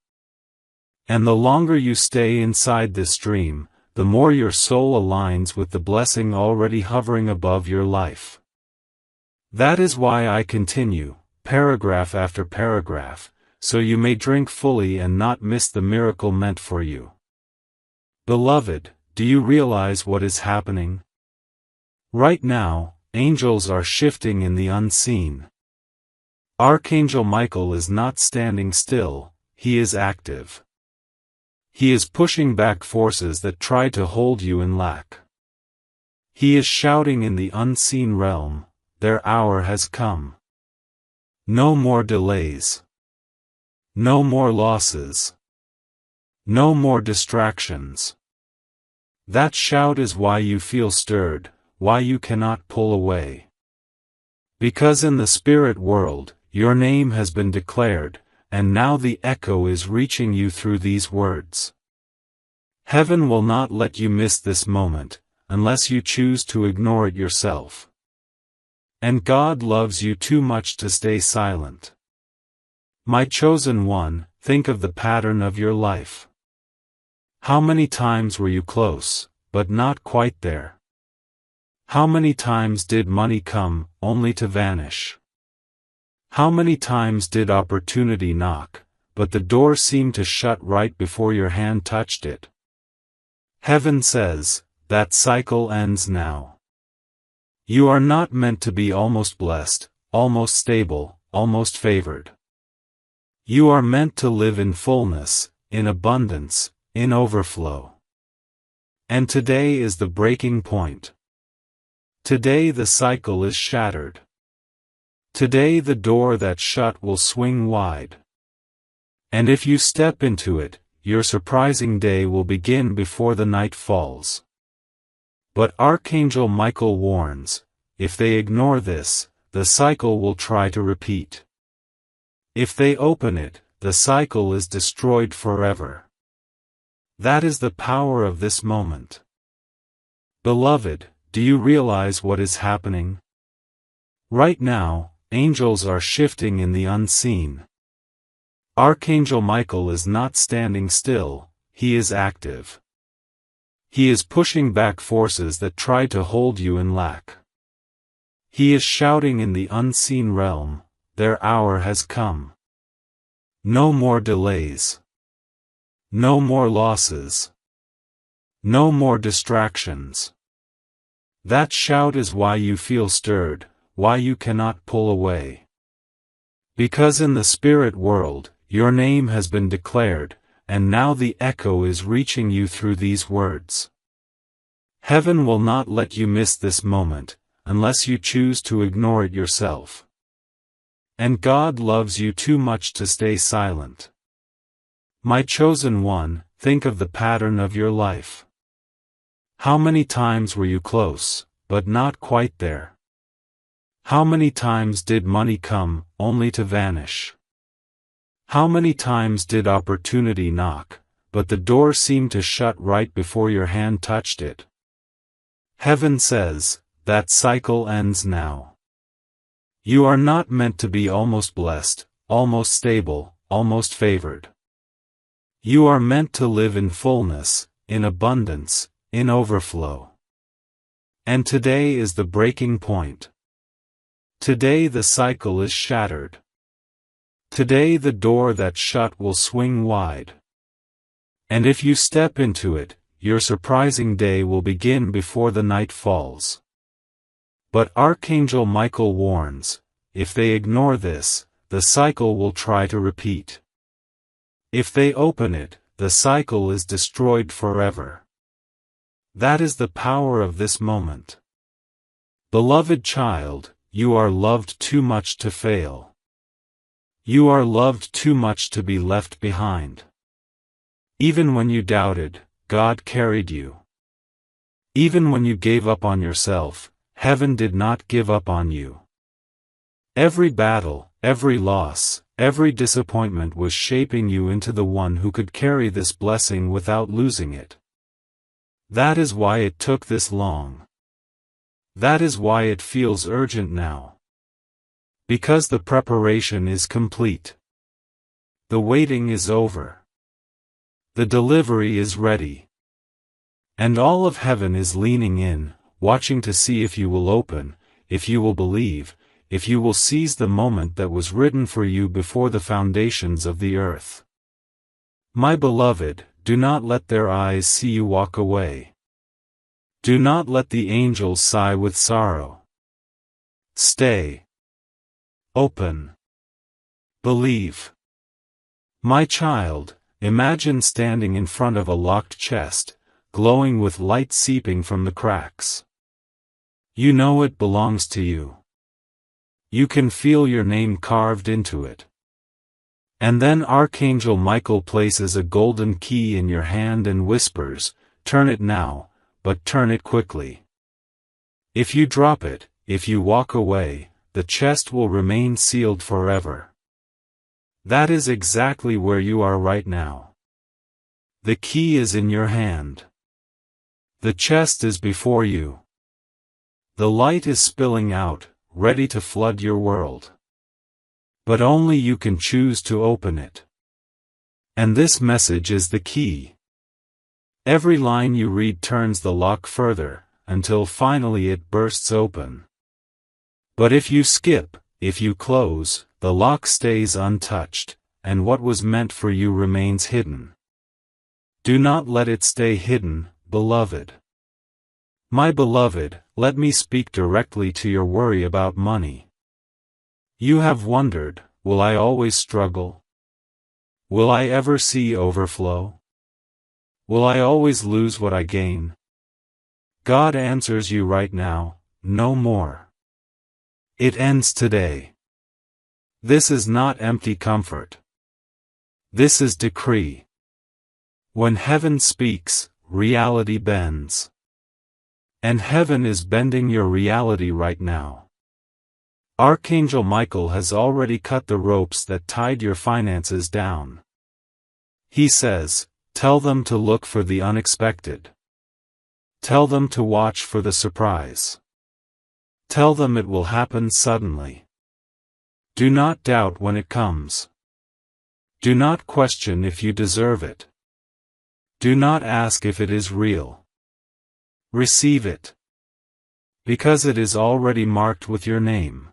[SPEAKER 1] And the longer you stay inside this dream, the more your soul aligns with the blessing already hovering above your life. That is why I continue, paragraph after paragraph, so you may drink fully and not miss the miracle meant for you. Beloved, do you realize what is happening? Right now, angels are shifting in the unseen. Archangel Michael is not standing still, he is active. He is pushing back forces that try to hold you in lack. He is shouting in the unseen realm, their hour has come. No more delays. No more losses. No more distractions. That shout is why you feel stirred, why you cannot pull away. Because in the spirit world, your name has been declared, and now the echo is reaching you through these words. Heaven will not let you miss this moment, unless you choose to ignore it yourself. And God loves you too much to stay silent. My chosen one, think of the pattern of your life. How many times were you close, but not quite there? How many times did money come, only to vanish? How many times did opportunity knock, but the door seemed to shut right before your hand touched it? Heaven says, that cycle ends now. You are not meant to be almost blessed, almost stable, almost favored. You are meant to live in fullness, in abundance, in overflow. And today is the breaking point. Today the cycle is shattered. Today the door that shut will swing wide. And if you step into it, your surprising day will begin before the night falls. But Archangel Michael warns, if they ignore this, the cycle will try to repeat. If they open it, the cycle is destroyed forever. That is the power of this moment. Beloved, do you realize what is happening? Right now, angels are shifting in the unseen. Archangel Michael is not standing still, he is active. He is pushing back forces that try to hold you in lack. He is shouting in the unseen realm, their hour has come. No more delays. No more losses. No more distractions. That shout is why you feel stirred, why you cannot pull away. Because in the spirit world, your name has been declared, and now the echo is reaching you through these words. Heaven will not let you miss this moment, unless you choose to ignore it yourself. And God loves you too much to stay silent. My chosen one, think of the pattern of your life. How many times were you close, but not quite there? How many times did money come, only to vanish? How many times did opportunity knock, but the door seemed to shut right before your hand touched it? Heaven says, that cycle ends now. You are not meant to be almost blessed, almost stable, almost favored. You are meant to live in fullness, in abundance, in overflow. And today is the breaking point. Today the cycle is shattered. Today the door that shut will swing wide. And if you step into it, your surprising day will begin before the night falls. But Archangel Michael warns, if they ignore this, the cycle will try to repeat. If they open it, the cycle is destroyed forever. That is the power of this moment. Beloved child, you are loved too much to fail. You are loved too much to be left behind. Even when you doubted, God carried you. Even when you gave up on yourself, heaven did not give up on you. Every battle, every loss, every disappointment was shaping you into the one who could carry this blessing without losing it. That is why it took this long. That is why it feels urgent now. Because the preparation is complete. The waiting is over. The delivery is ready. And all of heaven is leaning in, watching to see if you will open, if you will believe, if you will seize the moment that was written for you before the foundations of the earth. My beloved, do not let their eyes see you walk away. Do not let the angels sigh with sorrow. Stay. Open. Believe. My child, imagine standing in front of a locked chest, glowing with light seeping from the cracks. You know it belongs to you. You can feel your name carved into it. And then Archangel Michael places a golden key in your hand and whispers, "Turn it now, but turn it quickly." If you drop it, if you walk away, the chest will remain sealed forever. That is exactly where you are right now. The key is in your hand. The chest is before you. The light is spilling out, ready to flood your world. But only you can choose to open it. And this message is the key. Every line you read turns the lock further, until finally it bursts open. But if you skip, if you close, the lock stays untouched, and what was meant for you remains hidden. Do not let it stay hidden, beloved. My beloved, let me speak directly to your worry about money. You have wondered, will I always struggle? Will I ever see overflow? Will I always lose what I gain? God answers you right now, no more. It ends today. This is not empty comfort. This is decree. When heaven speaks, reality bends. And heaven is bending your reality right now. Archangel Michael has already cut the ropes that tied your finances down. He says, tell them to look for the unexpected. Tell them to watch for the surprise. Tell them it will happen suddenly. Do not doubt when it comes. Do not question if you deserve it. Do not ask if it is real. Receive it. Because it is already marked with your name.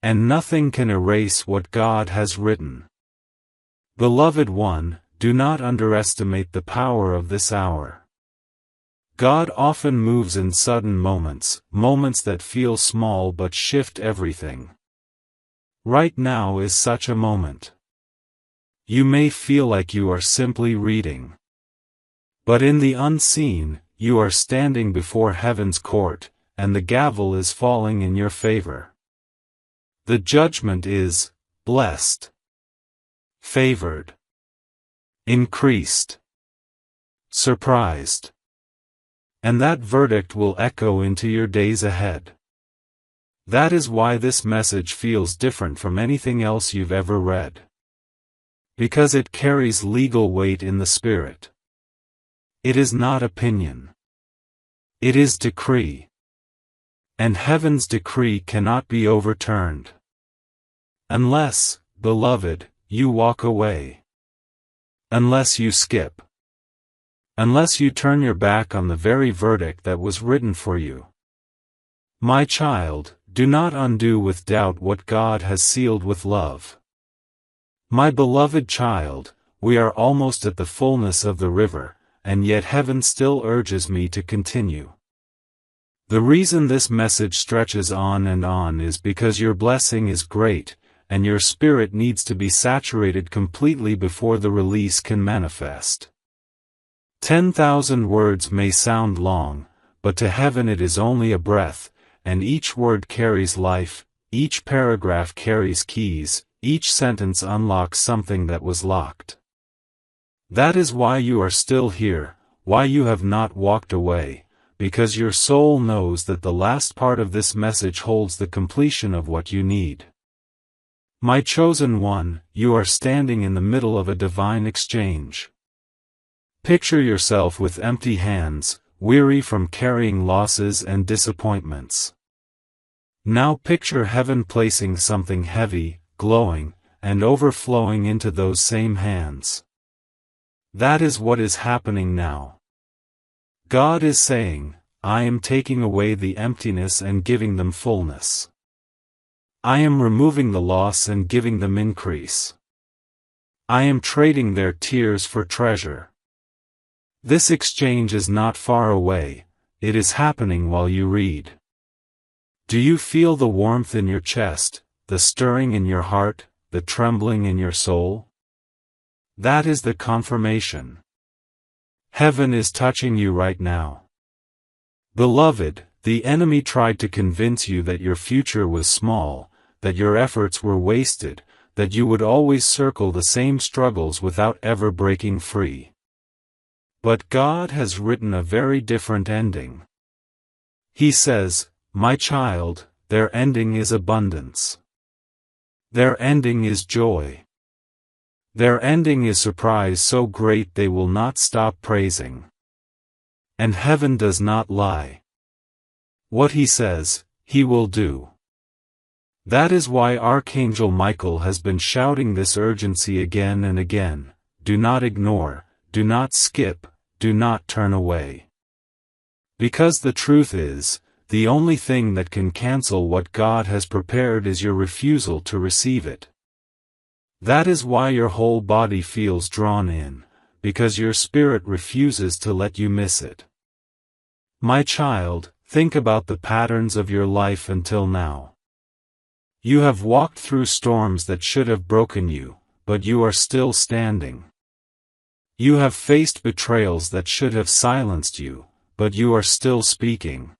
[SPEAKER 1] And nothing can erase what God has written. Beloved one, do not underestimate the power of this hour. God often moves in sudden moments, moments that feel small but shift everything. Right now is such a moment. You may feel like you are simply reading. But in the unseen, you are standing before heaven's court, and the gavel is falling in your favor. The judgment is, blessed, favored, increased, surprised. And that verdict will echo into your days ahead. That is why this message feels different from anything else you've ever read. Because it carries legal weight in the spirit. It is not opinion. It is decree. And heaven's decree cannot be overturned. Unless, beloved, you walk away. Unless you skip. Unless you turn your back on the very verdict that was written for you. My child, do not undo with doubt what God has sealed with love. My beloved child, we are almost at the fullness of the river, and yet heaven still urges me to continue. The reason this message stretches on is because your blessing is great, and your spirit needs to be saturated completely before the release can manifest. 10,000 words may sound long, but to heaven it is only a breath, and each word carries life, each paragraph carries keys, each sentence unlocks something that was locked. That is why you are still here, why you have not walked away, because your soul knows that the last part of this message holds the completion of what you need. My chosen one, you are standing in the middle of a divine exchange. Picture yourself with empty hands, weary from carrying losses and disappointments. Now picture heaven placing something heavy, glowing, and overflowing into those same hands. That is what is happening now. God is saying, I am taking away the emptiness and giving them fullness. I am removing the loss and giving them increase. I am trading their tears for treasure. This exchange is not far away, it is happening while you read. Do you feel the warmth in your chest, the stirring in your heart, the trembling in your soul? That is the confirmation. Heaven is touching you right now. Beloved, the enemy tried to convince you that your future was small, that your efforts were wasted, that you would always circle the same struggles without ever breaking free. But God has written a very different ending. He says, my child, their ending is abundance. Their ending is joy. Their ending is surprise so great they will not stop praising. And heaven does not lie. What he says, he will do. That is why Archangel Michael has been shouting this urgency again and again. Do not ignore, do not skip, do not turn away. Because the truth is, the only thing that can cancel what God has prepared is your refusal to receive it. That is why your whole body feels drawn in, because your spirit refuses to let you miss it. My child, think about the patterns of your life until now. You have walked through storms that should have broken you, but you are still standing. You have faced betrayals that should have silenced you, but you are still speaking.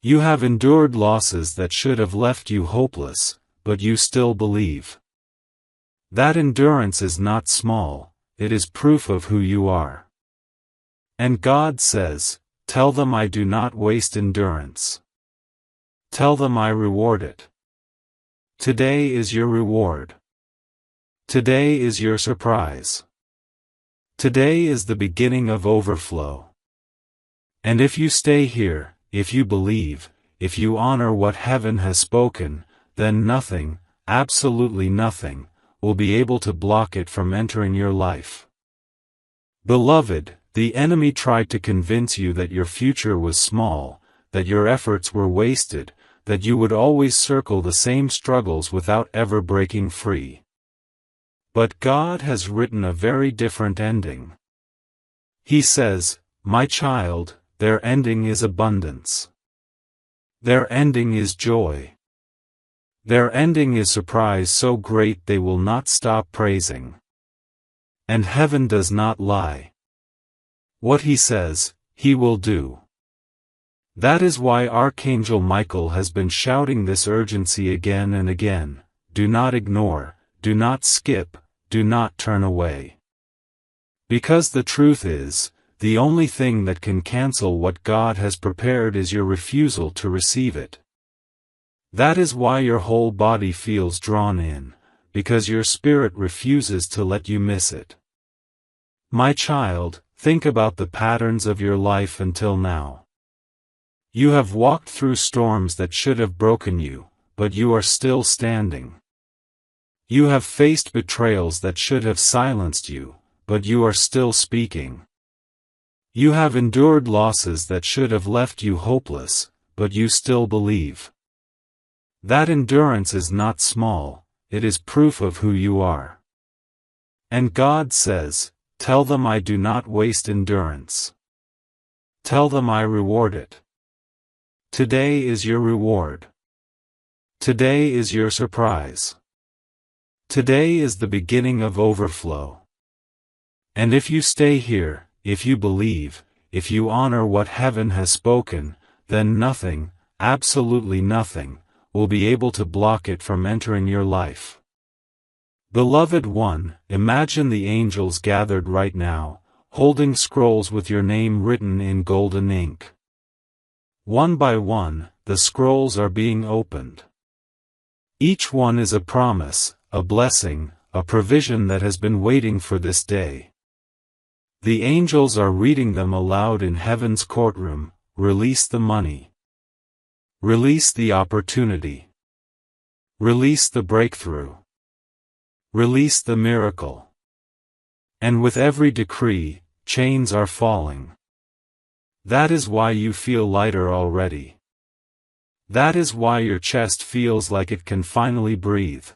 [SPEAKER 1] You have endured losses that should have left you hopeless, but you still believe. That endurance is not small, it is proof of who you are. And God says, tell them I do not waste endurance. Tell them I reward it. Today is your reward. Today is your surprise. Today is the beginning of overflow. And if you stay here, if you believe, if you honor what heaven has spoken, then nothing, absolutely nothing, will be able to block it from entering your life. Beloved, the enemy tried to convince you that your future was small, that your efforts were wasted, that you would always circle the same struggles without ever breaking free. But God has written a very different ending. He says, my child, their ending is abundance. Their ending is joy. Their ending is surprise so great they will not stop praising. And heaven does not lie. What he says, he will do. That is why Archangel Michael has been shouting this urgency again and again. Do not ignore, do not skip, do not turn away. Because the truth is, the only thing that can cancel what God has prepared is your refusal to receive it. That is why your whole body feels drawn in, because your spirit refuses to let you miss it. My child, think about the patterns of your life until now. You have walked through storms that should have broken you, but you are still standing. You have faced betrayals that should have silenced you, but you are still speaking. You have endured losses that should have left you hopeless, but you still believe. That endurance is not small, it is proof of who you are. And God says, tell them I do not waste endurance. Tell them I reward it. Today is your reward. Today is your surprise. Today is the beginning of overflow. And if you stay here, if you believe, if you honor what heaven has spoken, then nothing, absolutely nothing, will be able to block it from entering your life. Beloved one, imagine the angels gathered right now, holding scrolls with your name written in golden ink. One by one, the scrolls are being opened. Each one is a promise, a blessing, a provision that has been waiting for this day. The angels are reading them aloud in heaven's courtroom. Release the money. Release the opportunity. Release the breakthrough. Release the miracle. And with every decree, chains are falling. That is why you feel lighter already. That is why your chest feels like it can finally breathe.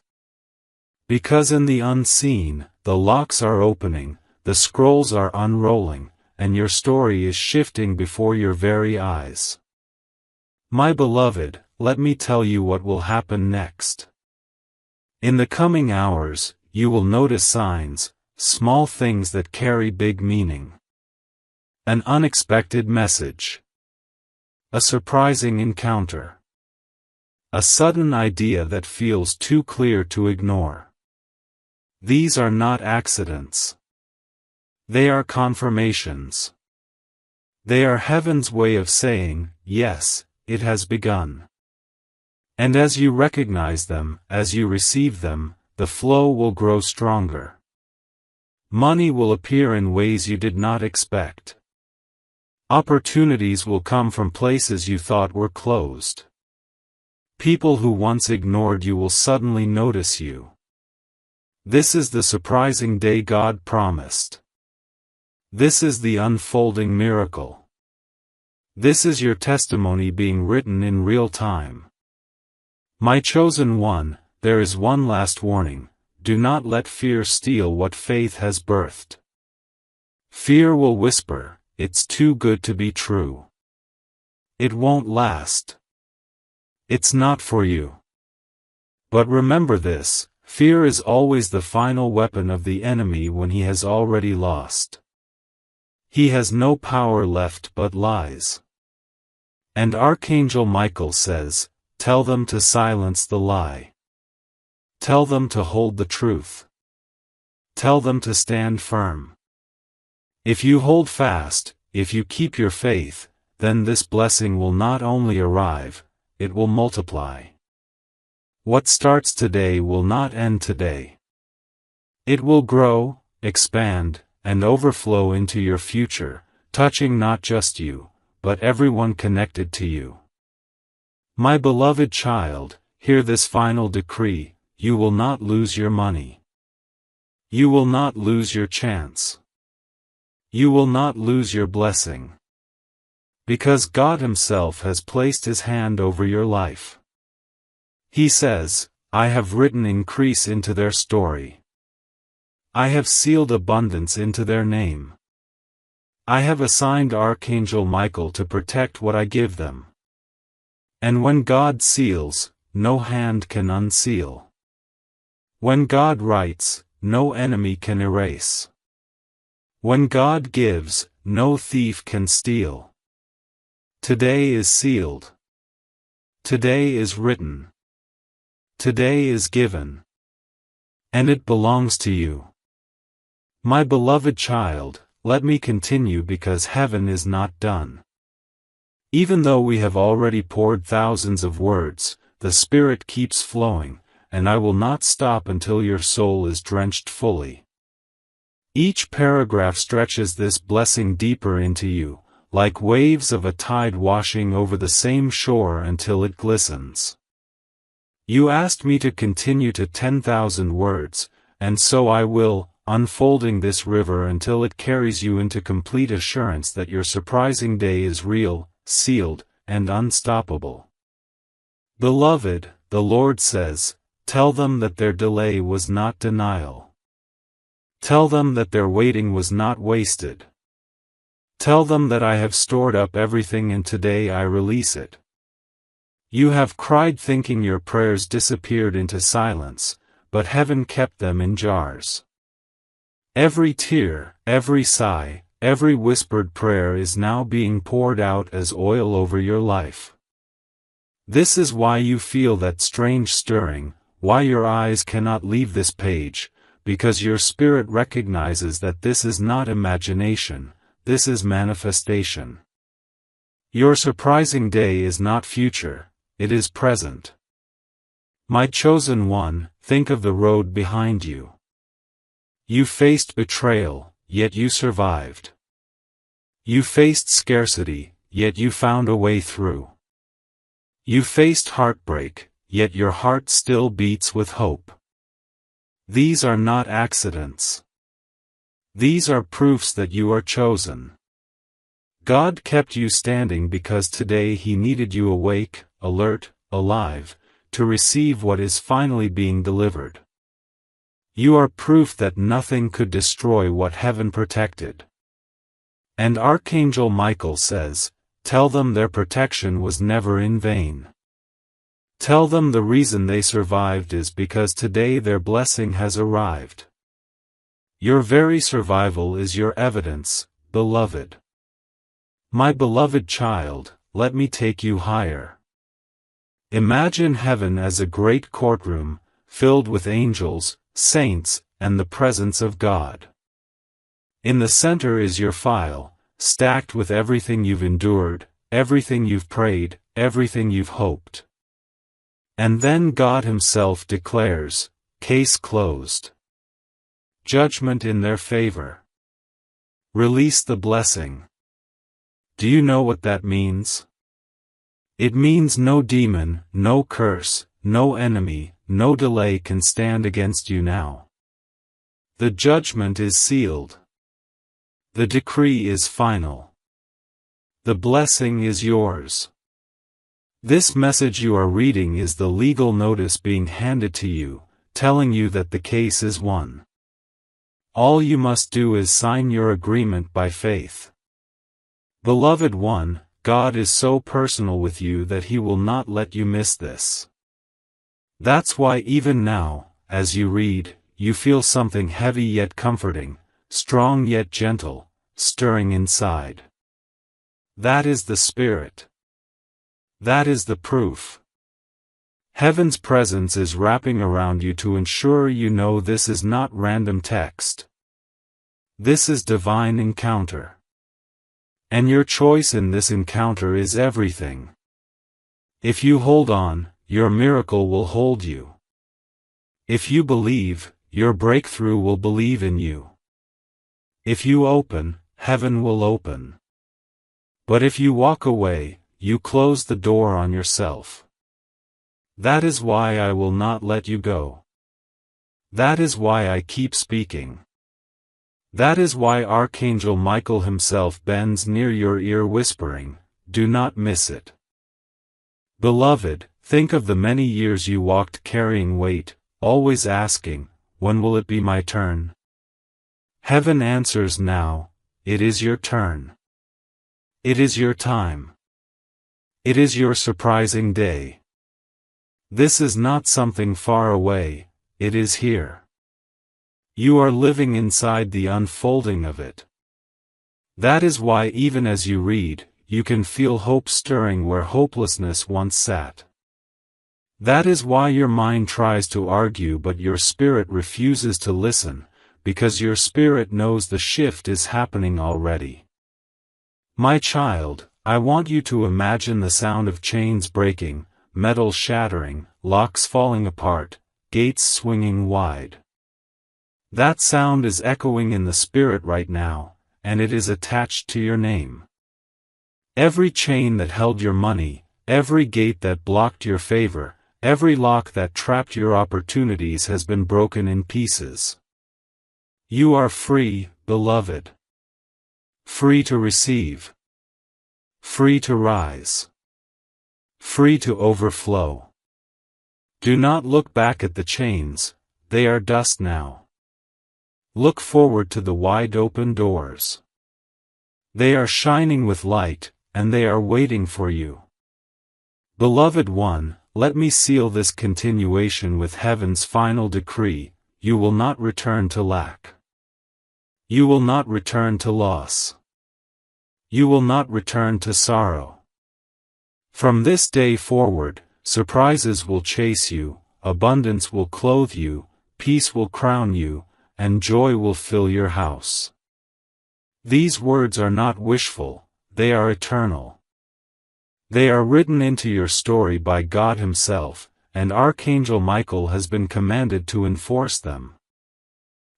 [SPEAKER 1] Because in the unseen, the locks are opening, the scrolls are unrolling, and your story is shifting before your very eyes. My beloved, let me tell you what will happen next. In the coming hours, you will notice signs, small things that carry big meaning. An unexpected message. A surprising encounter. A sudden idea that feels too clear to ignore. These are not accidents. They are confirmations. They are heaven's way of saying, yes, it has begun. And as you recognize them, as you receive them, the flow will grow stronger. Money will appear in ways you did not expect. Opportunities will come from places you thought were closed. People who once ignored you will suddenly notice you. This is the surprising day God promised. This is the unfolding miracle. This is your testimony being written in real time. My chosen one, there is one last warning: do not let fear steal what faith has birthed. Fear will whisper, it's too good to be true. It won't last. It's not for you. But remember this, fear is always the final weapon of the enemy when he has already lost. He has no power left but lies. And Archangel Michael says, tell them to silence the lie. Tell them to hold the truth. Tell them to stand firm. If you hold fast, if you keep your faith, then this blessing will not only arrive, it will multiply. What starts today will not end today. It will grow, expand, and overflow into your future, touching not just you, but everyone connected to you. My beloved child, hear this final decree: you will not lose your money. You will not lose your chance. You will not lose your blessing. Because God Himself has placed His hand over your life. He says, I have written increase into their story. I have sealed abundance into their name. I have assigned Archangel Michael to protect what I give them. And when God seals, no hand can unseal. When God writes, no enemy can erase. When God gives, no thief can steal. Today is sealed. Today is written. Today is given. And it belongs to you. My beloved child, let me continue because heaven is not done. Even though we have already poured thousands of words, the Spirit keeps flowing, and I will not stop until your soul is drenched fully. Each paragraph stretches this blessing deeper into you, like waves of a tide washing over the same shore until it glistens. You asked me to continue to 10,000 words, and so I will, unfolding this river until it carries you into complete assurance that your surprising day is real, sealed, and unstoppable. Beloved, the Lord says, tell them that their delay was not denial. Tell them that their waiting was not wasted. Tell them that I have stored up everything and today I release it. You have cried thinking your prayers disappeared into silence, but heaven kept them in jars. Every tear, every sigh, every whispered prayer is now being poured out as oil over your life. This is why you feel that strange stirring, why your eyes cannot leave this page, because your spirit recognizes that this is not imagination, this is manifestation. Your surprising day is not future, it is present. My chosen one, think of the road behind you. You faced betrayal, yet you survived. You faced scarcity, yet you found a way through. You faced heartbreak, yet your heart still beats with hope. These are not accidents. These are proofs that you are chosen. God kept you standing because today He needed you awake, alert, alive, to receive what is finally being delivered. You are proof that nothing could destroy what heaven protected. And Archangel Michael says, tell them their protection was never in vain. Tell them the reason they survived is because today their blessing has arrived. Your very survival is your evidence, beloved. My beloved child, let me take you higher. Imagine heaven as a great courtroom, filled with angels, saints, and the presence of God. In the center is your file, stacked with everything you've endured, everything you've prayed, everything you've hoped. And then God Himself declares, case closed. Judgment in their favor. Release the blessing. Do you know what that means? It means no demon, no curse, no enemy, no delay can stand against you now. The judgment is sealed. The decree is final. The blessing is yours. This message you are reading is the legal notice being handed to you, telling you that the case is won. All you must do is sign your agreement by faith. Beloved one, God is so personal with you that He will not let you miss this. That's why even now, as you read, you feel something heavy yet comforting, strong yet gentle, stirring inside. That is the Spirit. That is the proof. Heaven's presence is wrapping around you to ensure you know this is not random text. This is divine encounter. And your choice in this encounter is everything. If you hold on, your miracle will hold you. If you believe, your breakthrough will believe in you. If you open, heaven will open. But if you walk away, you close the door on yourself. That is why I will not let you go. That is why I keep speaking. That is why Archangel Michael himself bends near your ear whispering, do not miss it. Beloved, think of the many years you walked carrying weight, always asking, when will it be my turn? Heaven answers now, it is your turn. It is your time. It is your surprising day. This is not something far away, it is here. You are living inside the unfolding of it. That is why even as you read, you can feel hope stirring where hopelessness once sat. That is why your mind tries to argue but your spirit refuses to listen, because your spirit knows the shift is happening already. My child, I want you to imagine the sound of chains breaking, metal shattering, locks falling apart, gates swinging wide. That sound is echoing in the spirit right now, and it is attached to your name. Every chain that held your money, every gate that blocked your favor, every lock that trapped your opportunities has been broken in pieces. You are free, beloved. Free to receive. Free to rise. Free to overflow. Do not look back at the chains, they are dust now. Look forward to the wide open doors. They are shining with light, and they are waiting for you. Beloved one, let me seal this continuation with heaven's final decree, you will not return to lack. You will not return to loss. You will not return to sorrow. From this day forward, surprises will chase you, abundance will clothe you, peace will crown you, and joy will fill your house. These words are not wishful, they are eternal. They are written into your story by God Himself, and Archangel Michael has been commanded to enforce them.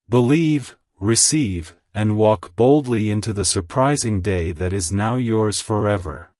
[SPEAKER 1] Believe, receive, and walk boldly into the surprising day that is now yours forever.